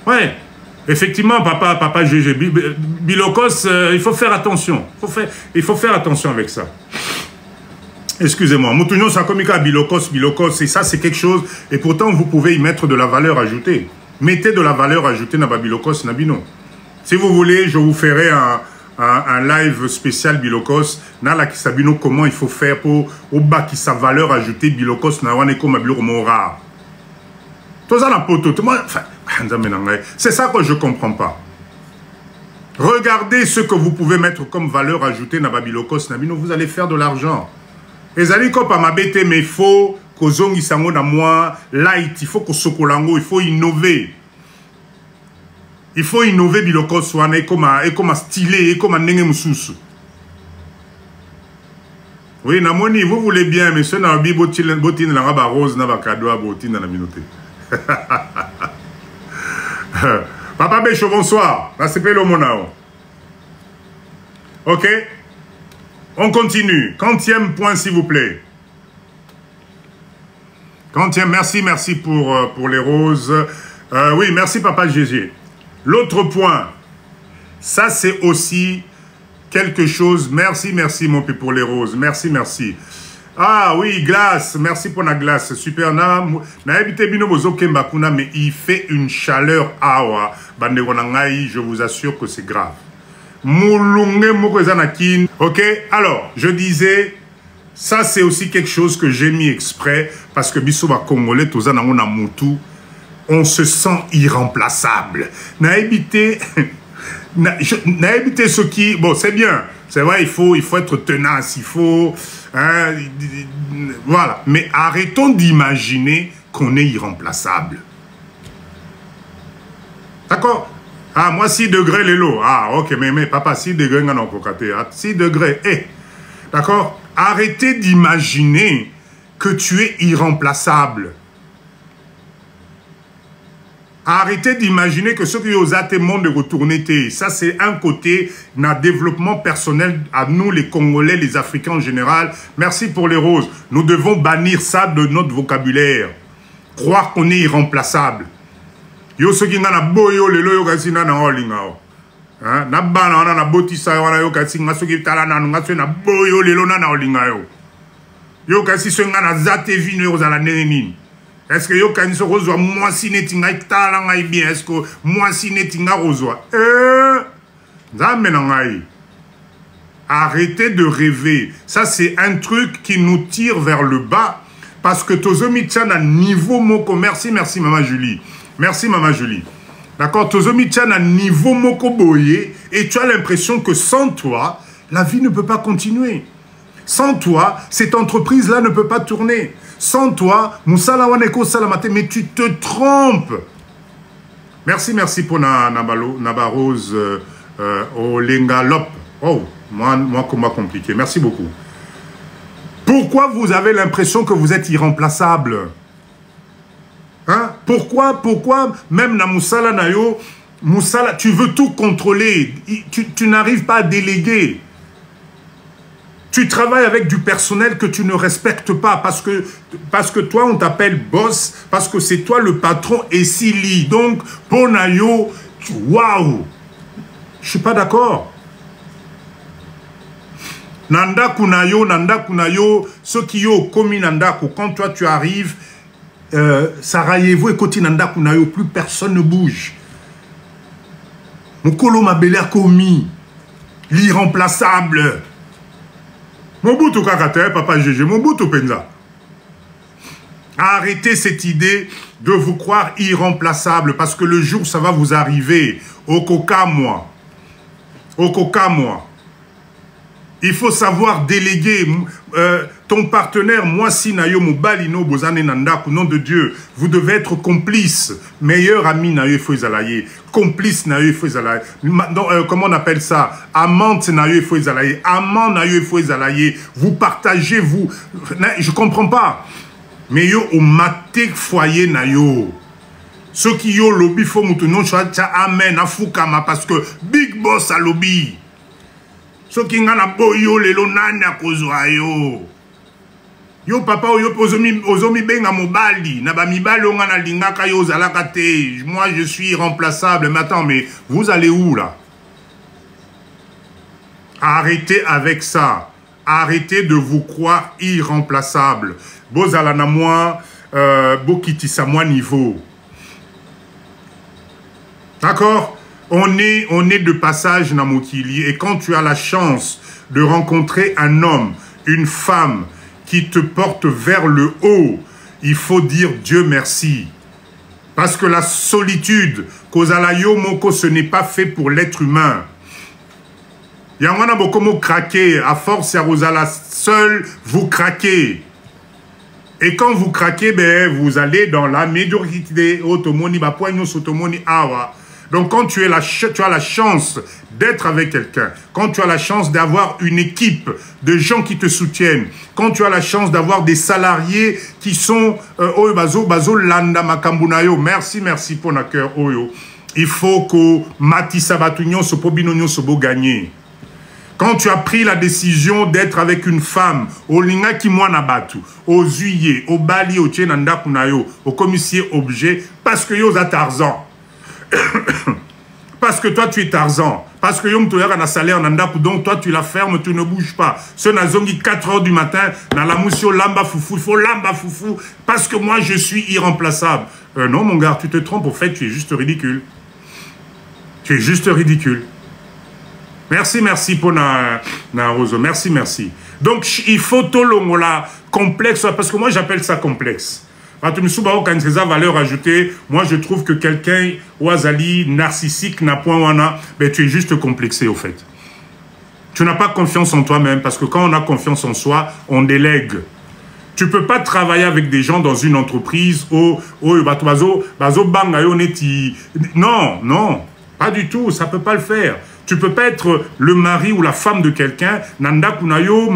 Ouais. Effectivement, papa GG, Bilokos, il faut faire attention. Il faut faire attention avec ça. Excusez-moi. Moutounion Sakomika, Bilokos, et ça, c'est quelque chose. Et pourtant, vous pouvez y mettre de la valeur ajoutée. Mettez de la valeur ajoutée dans Bilokos, Nabino. Si vous voulez, je vous ferai un live spécial Bilokos. Nala qui sabino comment il faut faire pour au bas qui sa valeur ajoutée Bilokos, Nawane comme Biloko Mora. C'est ça que je ne comprends pas. Regardez ce que vous pouvez mettre comme valeur ajoutée dans Bilokos Nabino, vous allez faire de l'argent. Et ça dit qu'on pas m'abêter, mais il faut que zongi sango na moi light, il faut que sokolango, il faut innover. Il faut innover Bilokos wana et comme stylé et comme nenge mususu. Oui, namoni, vous voulez bien, mais ce n'a pas botin na raba rose na ba cadeau à botin dans la minute. Papa Bécho, bonsoir. C'est le monao. Ok? On continue. 40e point, s'il vous plaît. 40e, merci pour les roses. Oui, merci, Papa Gégé. L'autre point, ça c'est aussi quelque chose. Merci, mon père, pour les roses. Merci. Ah oui, glace. Merci pour la glace. Super. Mais il fait une chaleur. Je vous assure que c'est grave. Ok, alors, je disais, ça c'est aussi quelque chose que j'ai mis exprès parce que Bissoba Congolais, on se sent irremplaçable. N'a évité ce qui... Bon, c'est bien. C'est vrai, il faut être tenace, il faut... Hein, voilà. Mais arrêtons d'imaginer qu'on est irremplaçable. D'accord? Ah, moi, 6 degrés, les lots. Ah, ok, mais papa, 6 degrés, non, 6 degrés, d'accord? Arrêtez d'imaginer que tu es irremplaçable. Arrêtez d'imaginer que ce qui vous a monde de retourner, ça c'est un côté d'un développement personnel à nous les Congolais, les Africains en général. Merci pour les roses. Nous devons bannir ça de notre vocabulaire. Croire qu'on est irremplaçable. Yo ce qui na boyo le loyo kasi na olingao. Hein? Na bana na botisa wana yo kasi ngaso ki tala na ngaso na boyo le lo na olingao. Yo kasi songa na zate vino yo zala neni. Est-ce que yo kani so rozwa moi si netinga itala ngai bien est-ce que moi si netinga rozwa nzambe na ngai. Arrêtez de rêver. Ça c'est un truc qui nous tire vers le bas parce que tozomi tient à niveau moko. Merci maman Julie. Merci maman Julie. D'accord, tozomi tient à niveau moko boye et tu as l'impression que sans toi la vie ne peut pas continuer. Sans toi, cette entreprise-là ne peut pas tourner. Sans toi, Moussala Waneko Salamate, mais tu te trompes. Merci pour Nabarose Olengalop. Oh, moi, comment compliqué. Merci beaucoup. Pourquoi vous avez l'impression que vous êtes irremplaçable? Hein? Pourquoi même na Moussala Nayo, Moussala, tu veux tout contrôler. Tu n'arrives pas à déléguer. Tu travailles avec du personnel que tu ne respectes pas parce que toi, on t'appelle boss, parce que c'est toi le patron et Sili. Donc, pour Nayo, waouh! Je ne suis pas d'accord. Nanda Kunayo, ceux qui yo commis Nanda, quand toi tu arrives, Sarajevo et Koti Nanda Kunayo, plus personne ne bouge. Mokolo Mabele a commis l'irremplaçable. Mobutu Kakate, papa Gégé, Mobutu Penza. Arrêtez cette idée de vous croire irremplaçable parce que le jour où ça va vous arriver, au coca moi. Il faut savoir déléguer ton partenaire, moi si nayo mobalino bozane nandaku, nom de Dieu, vous devez être complice, meilleur ami nayo faut zalaye, complice nayo faut zalaye, comment on appelle ça, amante nayo faut zalaye, amant nayo faut zalaye, vous partagez vous, je comprends pas, mais yo au maté foyer nayo. Ceux qui yo lobby faut moutonon cha amen afukama parce que big boss a lobby. Ceux qui ngana boyo lelo nani akozwa yo. Yo papa yo ozomi benga mobali na ba mibali ngana lingaka yo zalaka te. Moi je suis irremplaçable. Mais attends, mais vous allez où là? Arrêtez avec ça. Arrêtez de vous croire irremplaçable. Bozala na moi bokiti sa moi niveau. D'accord? On est de passage dans Mokili et quand tu as la chance de rencontrer un homme, une femme qui te porte vers le haut, il faut dire Dieu merci. Parce que la solitude, Kozalayo Moko, ce n'est pas fait pour l'être humain. Yangwana Bokomo craquer, à force Yarozala, seul vous craquez. Et quand vous craquez, ben, vous allez dans la médiocrité. Otomoni, Bapoigno, Sotomoni, Awa. Donc quand tu as la chance d'être avec quelqu'un, quand tu as la chance d'avoir une équipe de gens qui te soutiennent, quand tu as la chance d'avoir des salariés qui sont bazo landa makambunayo, merci pour na cœur oyo. Il faut que Matissa Batugnon se pobinognon se beau gagner. Quand tu as pris la décision d'être avec une femme, au linga ki mwana batu, au zuye, au bali, au tchenanda kunayo, au commissaire objet, parce que yo za Tarzan. Parce que toi tu es Tarzan, parce que Yom Toyar a un salaire nandaku, donc toi tu la fermes, tu ne bouges pas. Ce nazongi 4 h du matin, dans la moussio lamba foufou, il faut lamba foufou, parce que moi je suis irremplaçable. Non mon gars, tu te trompes, au fait tu es juste ridicule. Tu es juste ridicule. Merci pour na Roso, merci. Donc il faut tout le là complexe, parce que moi j'appelle ça complexe. Valeur ajoutée, moi je trouve que quelqu'un Ouazali narcissique n'a point wana, ben tu es juste complexé au fait. Tu n'as pas confiance en toi-même parce que quand on a confiance en soi, on délègue. Tu peux pas travailler avec des gens dans une entreprise non, pas du tout, ça peut pas le faire. Tu peux pas être le mari ou la femme de quelqu'un, nanda kunayo,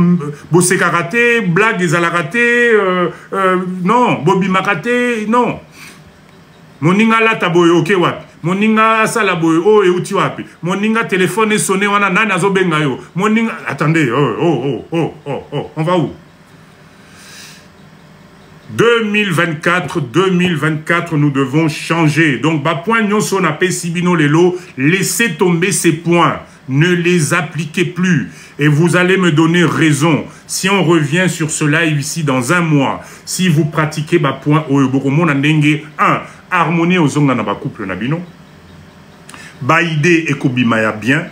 bosse karaté, blague des alaraté, non, bobi makate, non. Moninga la taboyo, ok wapi. Moninga salaboyo, oh et uti wapi. Moninga téléphone est sonné, wana nana zo bengayo. Moninga, attendez, on va où? 2024, nous devons changer. Donc, point nyonso na pe sibino lelo, laissez tomber ces points. ne les appliquez plus. Et vous allez me donner raison. Si on revient sur ce live ici dans un mois, si vous pratiquez ma point harmonie aux ongles dans couple nabino, ba idée et kobimaya bien,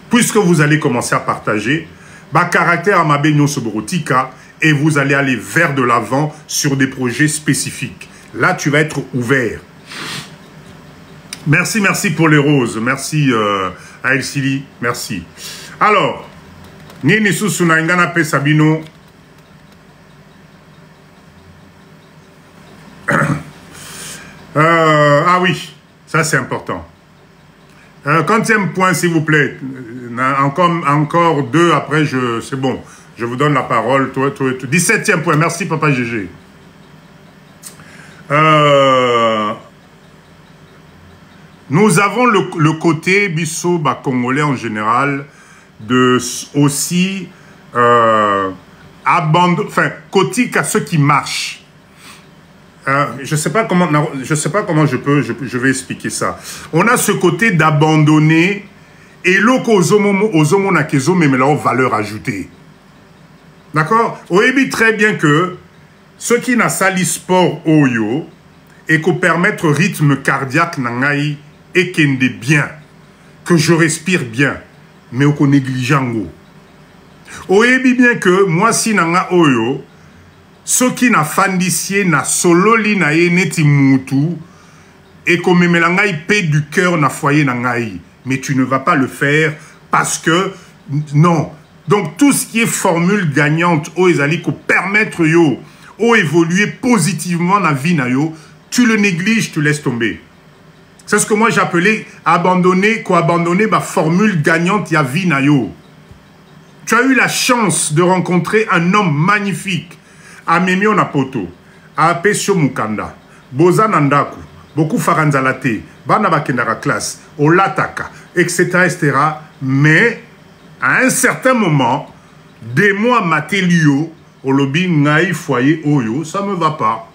puisque vous allez commencer à partager, ba caractère à ma beignon soborotika, et vous allez aller vers de l'avant sur des projets spécifiques. Là, tu vas être ouvert. Merci, merci pour les roses. Merci à Elsili. Merci. Alors, Nini Susuna Ngana Pe Sabino. Ah oui, ça c'est important. 40e point, s'il vous plaît. Encore deux, après, c'est bon. Je vous donne la parole. 17e point. Merci, Papa Gégé. Nous avons le côté, Bisso, Congolais en général, de aussi côté à ceux qui marchent. Je sais pas comment je vais expliquer ça. On a ce côté d'abandonner et l'oko ozomo na kezo mais la valeur ajoutée. D'accord? On dit très bien que ceux qui n'a sali sport oyo et qu'on permettre rythme cardiaque nangai et kende bien, que je respire bien, mais qu'on néglige ngo. On dit bien que moi si nanga oyo ceux qui n'a fandissier na sololi na ye neti mutu et qu'on me melangai paix du cœur na foyer nangai, mais tu ne vas pas le faire parce que non. Donc tout ce qui est formule gagnante au ezali ko permettre yo au évoluer positivement dans la vie na yo, tu le négliges, tu laisses tomber. C'est ce que moi j'appelais abandonner ma formule gagnante ya vie na yo. Tu as eu la chance de rencontrer un homme magnifique. Amemio Napoto, Apesio Mukanda, Boza Nandaku, beaucoup Faranzalate, Bana Bakendara classe, Olataka, etc., etc. Mais, à un certain moment, des mois Matelio, au lobby Ngai Foyer Oyo, ça me va pas.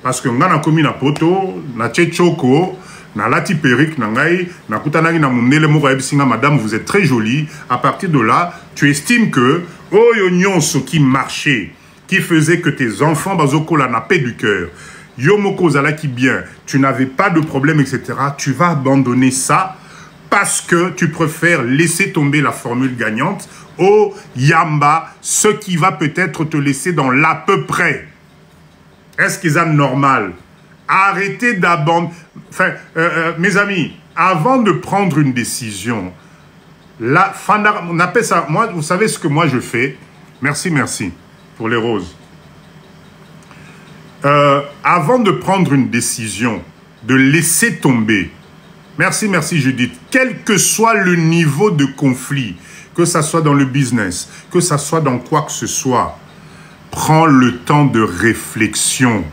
Parce que Ngana Komi Napoto, na Tchoko, na Lati Perik, Nangai, na Kutanagi na Mundele Mora Ebsinga, madame, vous êtes très jolie. À partir de là, tu estimes que Oyo Nyonso qui marchait, qui faisait que tes enfants, bazoko la paix du cœur, Yomoko Zala qui bien, tu n'avais pas de problème, etc. Tu vas abandonner ça parce que tu préfères laisser tomber la formule gagnante au Yamba, ce qui va peut-être te laisser dans l'à peu près. Est-ce qu'ils sont normal? Arrêtez d'abandonner. Enfin, mes amis, avant de prendre une décision, on appelle ça, moi, vous savez ce que moi je fais? Merci, merci. Pour les roses. Avant de prendre une décision, de laisser tomber, merci, merci Judith, quel que soit le niveau de conflit, que ça soit dans le business, que ça soit dans quoi que ce soit, prends le temps de réflexion.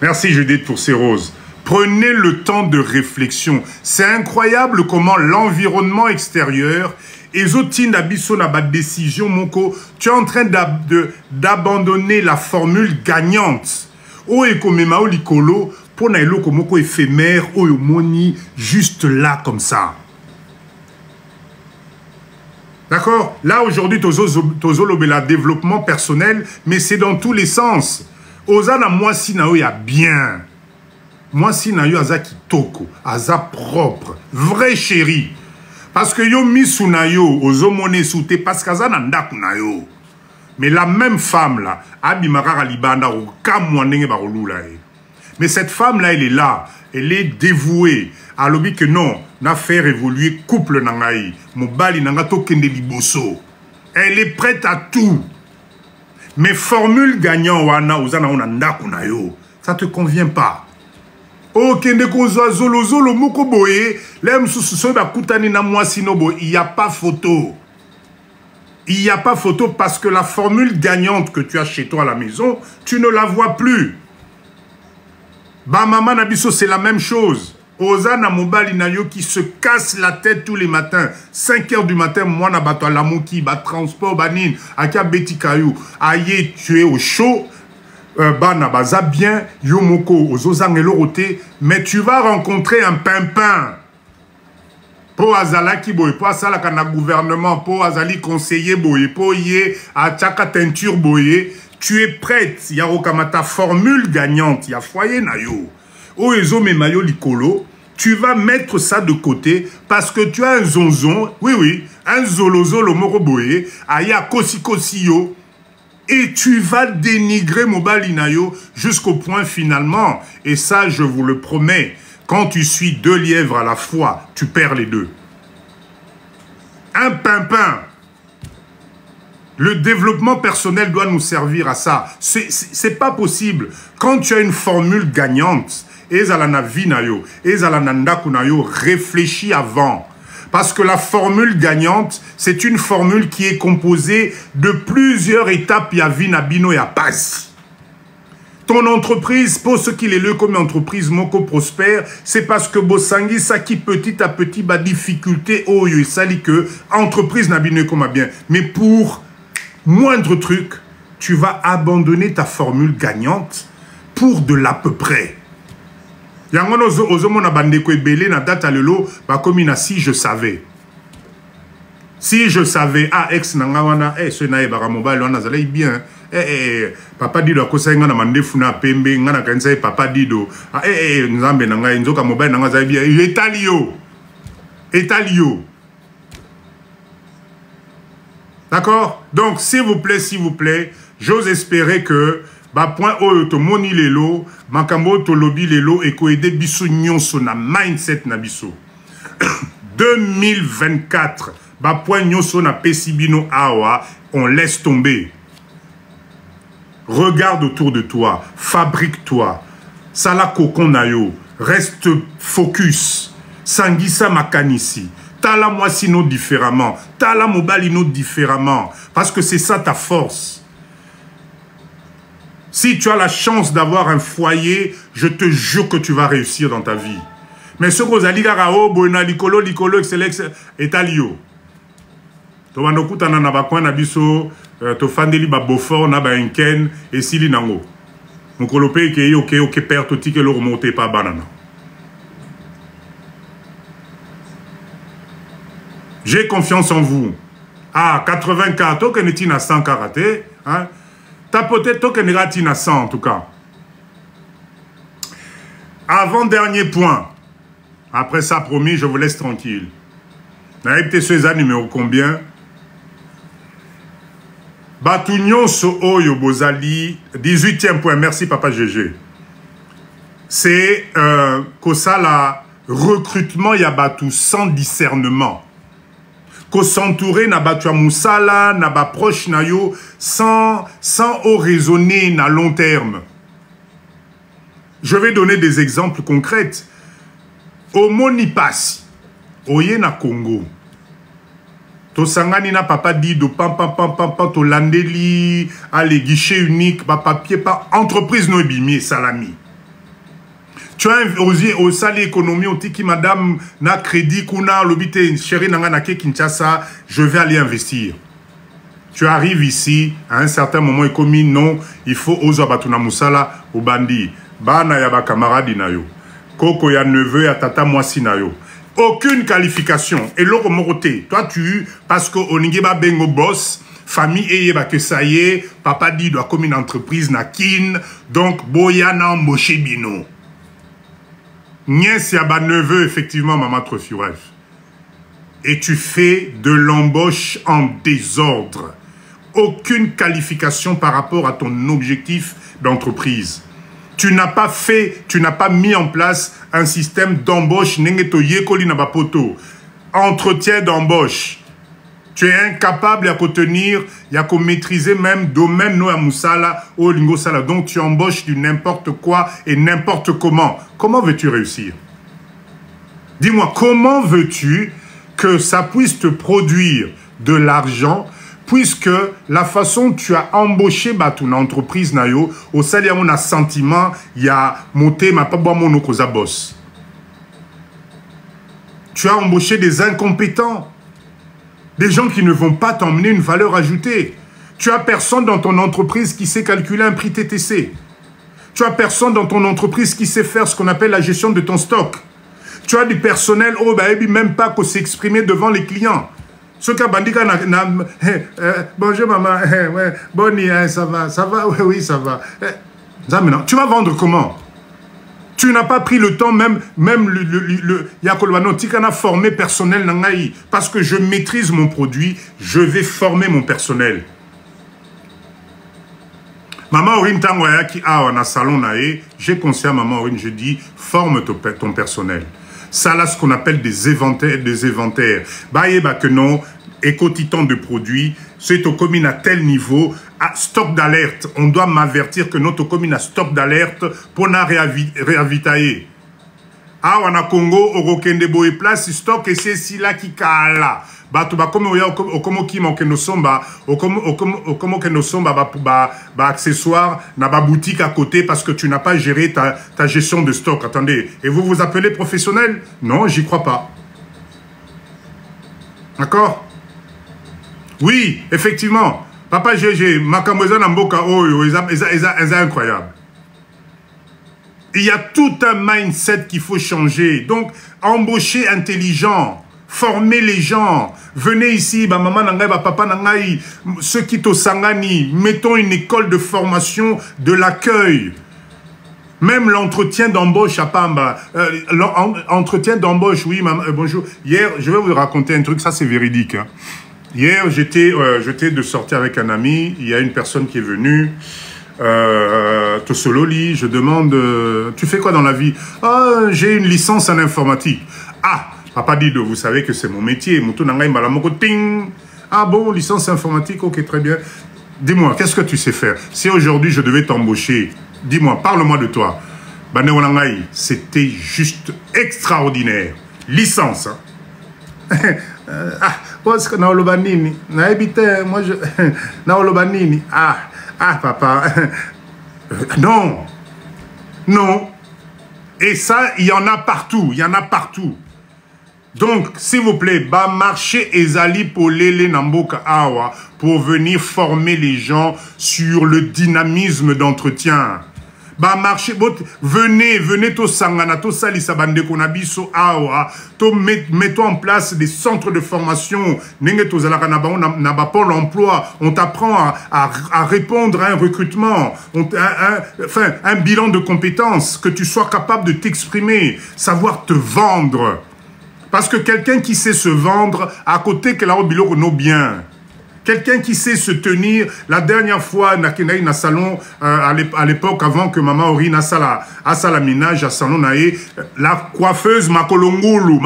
Merci Judith pour ces roses. Prenez le temps de réflexion. C'est incroyable comment l'environnement extérieur et zotinda biso na ba décision moko, tu es en train d'abandonner la formule gagnante. O ekomema o likolo pour na eloko moko éphémère o moni juste là comme ça. D'accord? Là aujourd'hui tozo lobela développement personnel, mais c'est dans tous les sens. Ozana moi si na o ya bien. Moi si na yo aza kitoko, aza propre, vrai chéri. Parce que yo misu na yo, ozomone soute, parce que na ndaku na yo. Mais la même femme là, abimara libanda ou kamwanenge barolula. Mais cette femme là, elle est là, elle est dévouée. Alobi que non, na faire évoluer couple nangai, mobali nanga tokende liboso. Elle est prête à tout. Mais formule gagnant wana ozana ona ndaku na yo, ça te convient pas. Ok, il n'y a pas photo. Il n'y a pas photo parce que la formule gagnante que tu as chez toi à la maison, tu ne la vois plus. Bah, maman Nabiso, c'est la même chose. Ozana Mobali Nayo qui se casse la tête tous les matins. 5 h du matin, moi, Nabato Alamuki, ba transport, banin, Akia Beti Kayou. Aïe, tu es au chaud. Bana baza bien yomoko ozozangelo roté, mais tu vas rencontrer un pimpin. Po azalaki boye, po asalaka na gouvernement, po azali conseiller boye, po yé a tchaka teinture boye, tu es prête, ya rokamata formule gagnante, ya foyer na yo. O ezo me mayo likolo, tu vas mettre ça de côté parce que tu as un zonzon, oui, un zolozolo moro boye, aya kosi kosi yo, et tu vas dénigrer Mobali Nayo jusqu'au point finalement, et ça je vous le promets, quand tu suis 2 lièvres à la fois, tu perds les 2. Un pimpin. Le développement personnel doit nous servir à ça. C'est pas possible. Quand tu as une formule gagnante, réfléchis avant. Parce que la formule gagnante, c'est une formule qui est composée de plusieurs étapes. Yavinabino ya passe. Ton entreprise, pour ce qu'il est le comme entreprise moko prospère, c'est parce que Bosangi Saki petit à petit ba difficulté oh yo sali que entreprise nabino comme bien. Mais pour moindre truc, tu vas abandonner ta formule gagnante pour de l'à peu près. Yangono ozomona bandeko ebele na data lelo ba komi na si je savais. Si je savais, ex nangawana, ce nae baramobile wana zalai bien. Papa Dido akosa na mandefuna pembe ngana kanisa Papa Dido. Nzambe nanga nzoka mobile nanga zalai bien. Etalio. D'accord? Donc, s'il vous plaît, j'ose espérer que point to moni lelo, makambo to lobby lelo et ko ede biso nyonso na mindset na biso. 2024 point nyonso na pesibino awa, on laisse tomber. Regarde autour de toi, fabrique-toi. Sala kokon na yo, reste focus. Sangisa makanisi. Tala moi sino différemment. Tala mobalino différemment. Parce que c'est ça ta force. Si tu as la chance d'avoir un foyer, je te jure que tu vas réussir dans ta vie. Mais ce que vous allez dire, boina likolo, excellence, etalio. To bandokuta na bakwa na biso, to fandeli ba Beaufort na ba Enken et sili nango. Mokolope ke ok père to tike lo remonter pas banana. J'ai confiance en vous. 84, toi que n'est-il à 100 karaté, hein? T'as peut-être toi que n'est-il à 100 en tout cas. Avant-dernier point. Après ça, promis, je vous laisse tranquille. Naïpte César numéro combien? Batugnon so oyo bozali, 18e point, merci papa GG. C'est que ça la recrutement yabatu sans discernement. Ko s'entourer na batu a moussala, na ba proche na yo, sans raisonner na long terme. Je vais donner des exemples concrets. Au Monipas, oye na Congo. To sangani na Papa Dido, pam, to landeli, les guichets uniques, papier, pas entreprise no bimi salami. Tu as osé au salé économie, on dit que madame na crédit, kuna, l'obité, chérie nanga na ke Kinshasa, je vais aller investir. Tu arrives ici, à un certain moment, et comme non, il faut oser batuna musala au bandi. Bana yaba camarade na yo. Koko ya neveu ya tata mwasi na yo. Aucune qualification. Et l'autre moroté. Toi, parce que oningeba bengo boss, famille eye ba que ça y est, papa dit doit comme une entreprise na kin, donc boya na embauché bino. Niès yaba neveu, effectivement, maman Trofuref. Et tu fais de l'embauche en désordre. Aucune qualification par rapport à ton objectif d'entreprise. Tu n'as pas mis en place un système d'embauche, entretien d'embauche. Tu es incapable à contenir, à maîtriser même domaine no amusala ou lingosala. Donc tu embauches du n'importe quoi et n'importe comment. Comment veux-tu réussir? Dis-moi, comment veux-tu que ça puisse te produire de l'argent, puisque la façon dont tu as embauché ton entreprise, au salaire, on a sentiment, il y a monté, ma pas bon boss. Tu as embauché des incompétents, des gens qui ne vont pas t'emmener une valeur ajoutée. Tu as personne dans ton entreprise qui sait calculer un prix TTC. Tu as personne dans ton entreprise qui sait faire ce qu'on appelle la gestion de ton stock. Tu as du personnel, oh, bah, même pas qu'on s'exprimer devant les clients. Ce qui a bandit, bonjour maman, ouais, Bonnie, ça va, oui, ça va. Maintenant, tu vas vendre comment? Tu n'as pas pris le temps, même Yakolwano, tu as formé personnel nangaï. Parce que je maîtrise mon produit, je vais former mon personnel. Maman Aurine Tangoya qui a un salon naé, j'ai conseillé à Maman Aurine, je dis, forme ton personnel. Ça là, ce qu'on appelle des inventaires. Bah, que non, éco-titan de produits, c'est au commune à tel niveau, à stock d'alerte. On doit m'avertir que notre commune a stock d'alerte pour nous réavitailler. Ah, on a Congo, Orokende Boé place, stock et c'est si là qui cala. Bah, tu vas comme au qui manque nos somba, au comme que nos somba, accessoires, n'a pas boutique à côté parce que tu n'as pas géré ta gestion de stock. Attendez, et vous vous appelez professionnel? Non, j'y crois pas. D'accord? Oui, effectivement. Papa GG, Makamboza Namboka, oh, c'est incroyable. Il y a tout un mindset qu'il faut changer. Donc, embaucher intelligent, former les gens. Venez ici, bah, maman nangai, bah, papa nangai, ceux qui to sangani, mettons une école de formation de l'accueil. Même l'entretien d'embauche à Pamba. L'entretien d'embauche, oui, maman, bonjour. Hier, je vais vous raconter un truc, ça c'est véridique. Hein. Hier, j'étais de sortir avec un ami, il y a une personne qui est venue, Tosololi, je demande, tu fais quoi dans la vie? Ah, j'ai une licence en informatique. Ah, papa Dido, vous savez que c'est mon métier. Ah bon, licence informatique, ok, très bien. Dis-moi, qu'est-ce que tu sais faire? Si aujourd'hui je devais t'embaucher, dis-moi, parle-moi de toi. C'était juste extraordinaire. Licence, hein. Parce que Naolobanini, moi je. Naolobanini, papa. Non, non. Et ça, il y en a partout, il y en a partout. Donc, s'il vous plaît, marchez Ezali pour Lele Namboka Awa pour venir former les gens sur le dynamisme d'entretien. Marchez, venez to sangana, to salisa bande konabiso awa, to mettons en place des centres de formation, nenge to zalaka na ba Pôle emploi, on t'apprend à répondre à un recrutement, un bilan de compétences, que tu sois capable de t'exprimer, savoir te vendre. Parce que quelqu'un qui sait se vendre, à côté que la bilo nos biens. Quelqu'un qui sait se tenir. La dernière fois, na salon, à l'époque, avant que maman Aurine a sa ménage à salon naé, la coiffeuse Makolongulu.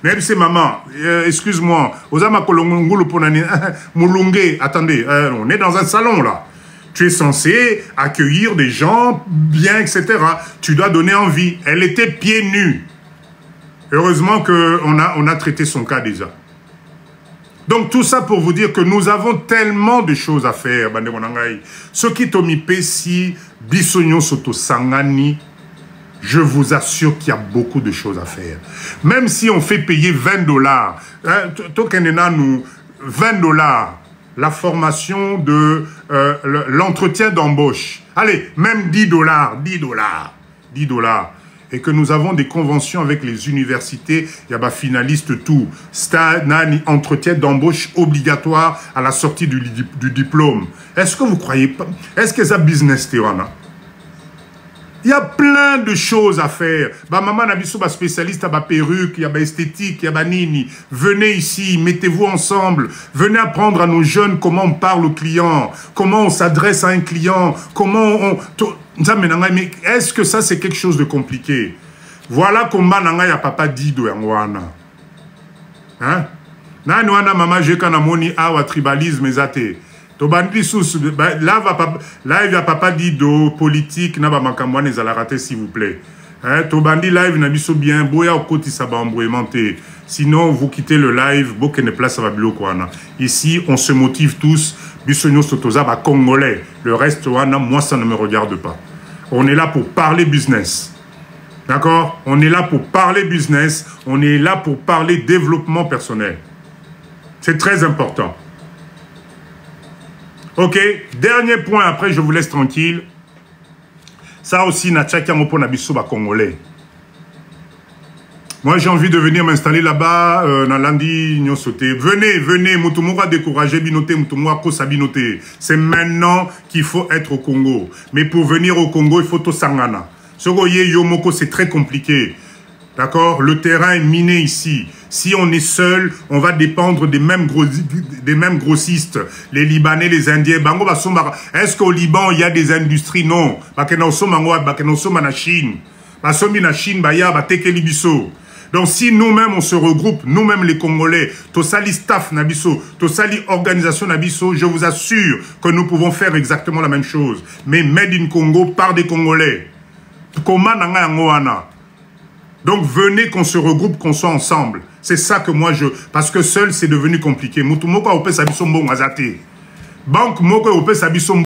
Même si maman, excuse-moi, osa Makolongulu pour nani, Moulungue, attendez, on est dans un salon là. Tu es censé accueillir des gens bien, etc. Tu dois donner envie. Elle était pieds nus. Heureusement qu'on a traité son cas déjà. Donc tout ça pour vous dire que nous avons tellement de choses à faire. Ce qui tomipe si bisogno soto sangani, je vous assure qu'il y a beaucoup de choses à faire. Même si on fait payer $20, hein, 20 $, la formation de l'entretien d'embauche. Allez, même $10, $10. Et que nous avons des conventions avec les universités, il y a finaliste tout. C'est un entretien d'embauche obligatoire à la sortie du diplôme. Est-ce que vous croyez pas? Est-ce que c'est un business, Théwana? Il y a plein de choses à faire. Maman Nabiso, spécialiste à perruque, il y a esthétique, il y a nini. Venez ici, mettez-vous ensemble. Venez apprendre à nos jeunes comment on parle au client, comment on s'adresse à un client, comment on... Mais est-ce que ça, c'est quelque chose de compliqué? Voilà comment il y a papa Dido Yangwana. Hein? Nani wana mama jeka na moni awa tribalisme ezate. Tobandi sous là il y a papa Dido politique na ba makamwana ezala raté s'il vous plaît. Hein? Tobandi live na biso bien boya okoti sa ba embrouillementer. Sinon vous quittez le live bokene place va bilo kwana. Ici on se motive tous. Bisogno sotoza ba congolais. Le reste wana moi ça ne me regarde pas. On est là pour parler business. D'accord? On est là pour parler business. On est là pour parler développement personnel. C'est très important. Ok? Dernier point, après je vous laisse tranquille. Ça aussi, na tchaki yango po na biso ba congolais. Moi, j'ai envie de venir m'installer là-bas, Nalandi, Nyosote. Venez, Moutoumora découragé, Binoté, Moutoumora Kosa Binoté. C'est maintenant qu'il faut être au Congo. Mais pour venir au Congo, il faut tout Sangana. Sogoye Yomoko, c'est très compliqué. D'accord? Le terrain est miné ici. Si on est seul, on va dépendre des mêmes grossistes. Les Libanais, les Indiens. Est-ce qu'au Liban, il y a des industries? Non. Donc si nous-mêmes on se regroupe, nous-mêmes les Congolais, Tosali staff Nabiso, Tosali organisation Nabiso, je vous assure que nous pouvons faire exactement la même chose. Mais made in Congo par des Congolais. Donc venez qu'on se regroupe, qu'on soit ensemble. C'est ça que moi je... Parce que seul c'est devenu compliqué. Moutoumoko Ope Sabiso Mbong Azate. Banque Moko Ope Sabiso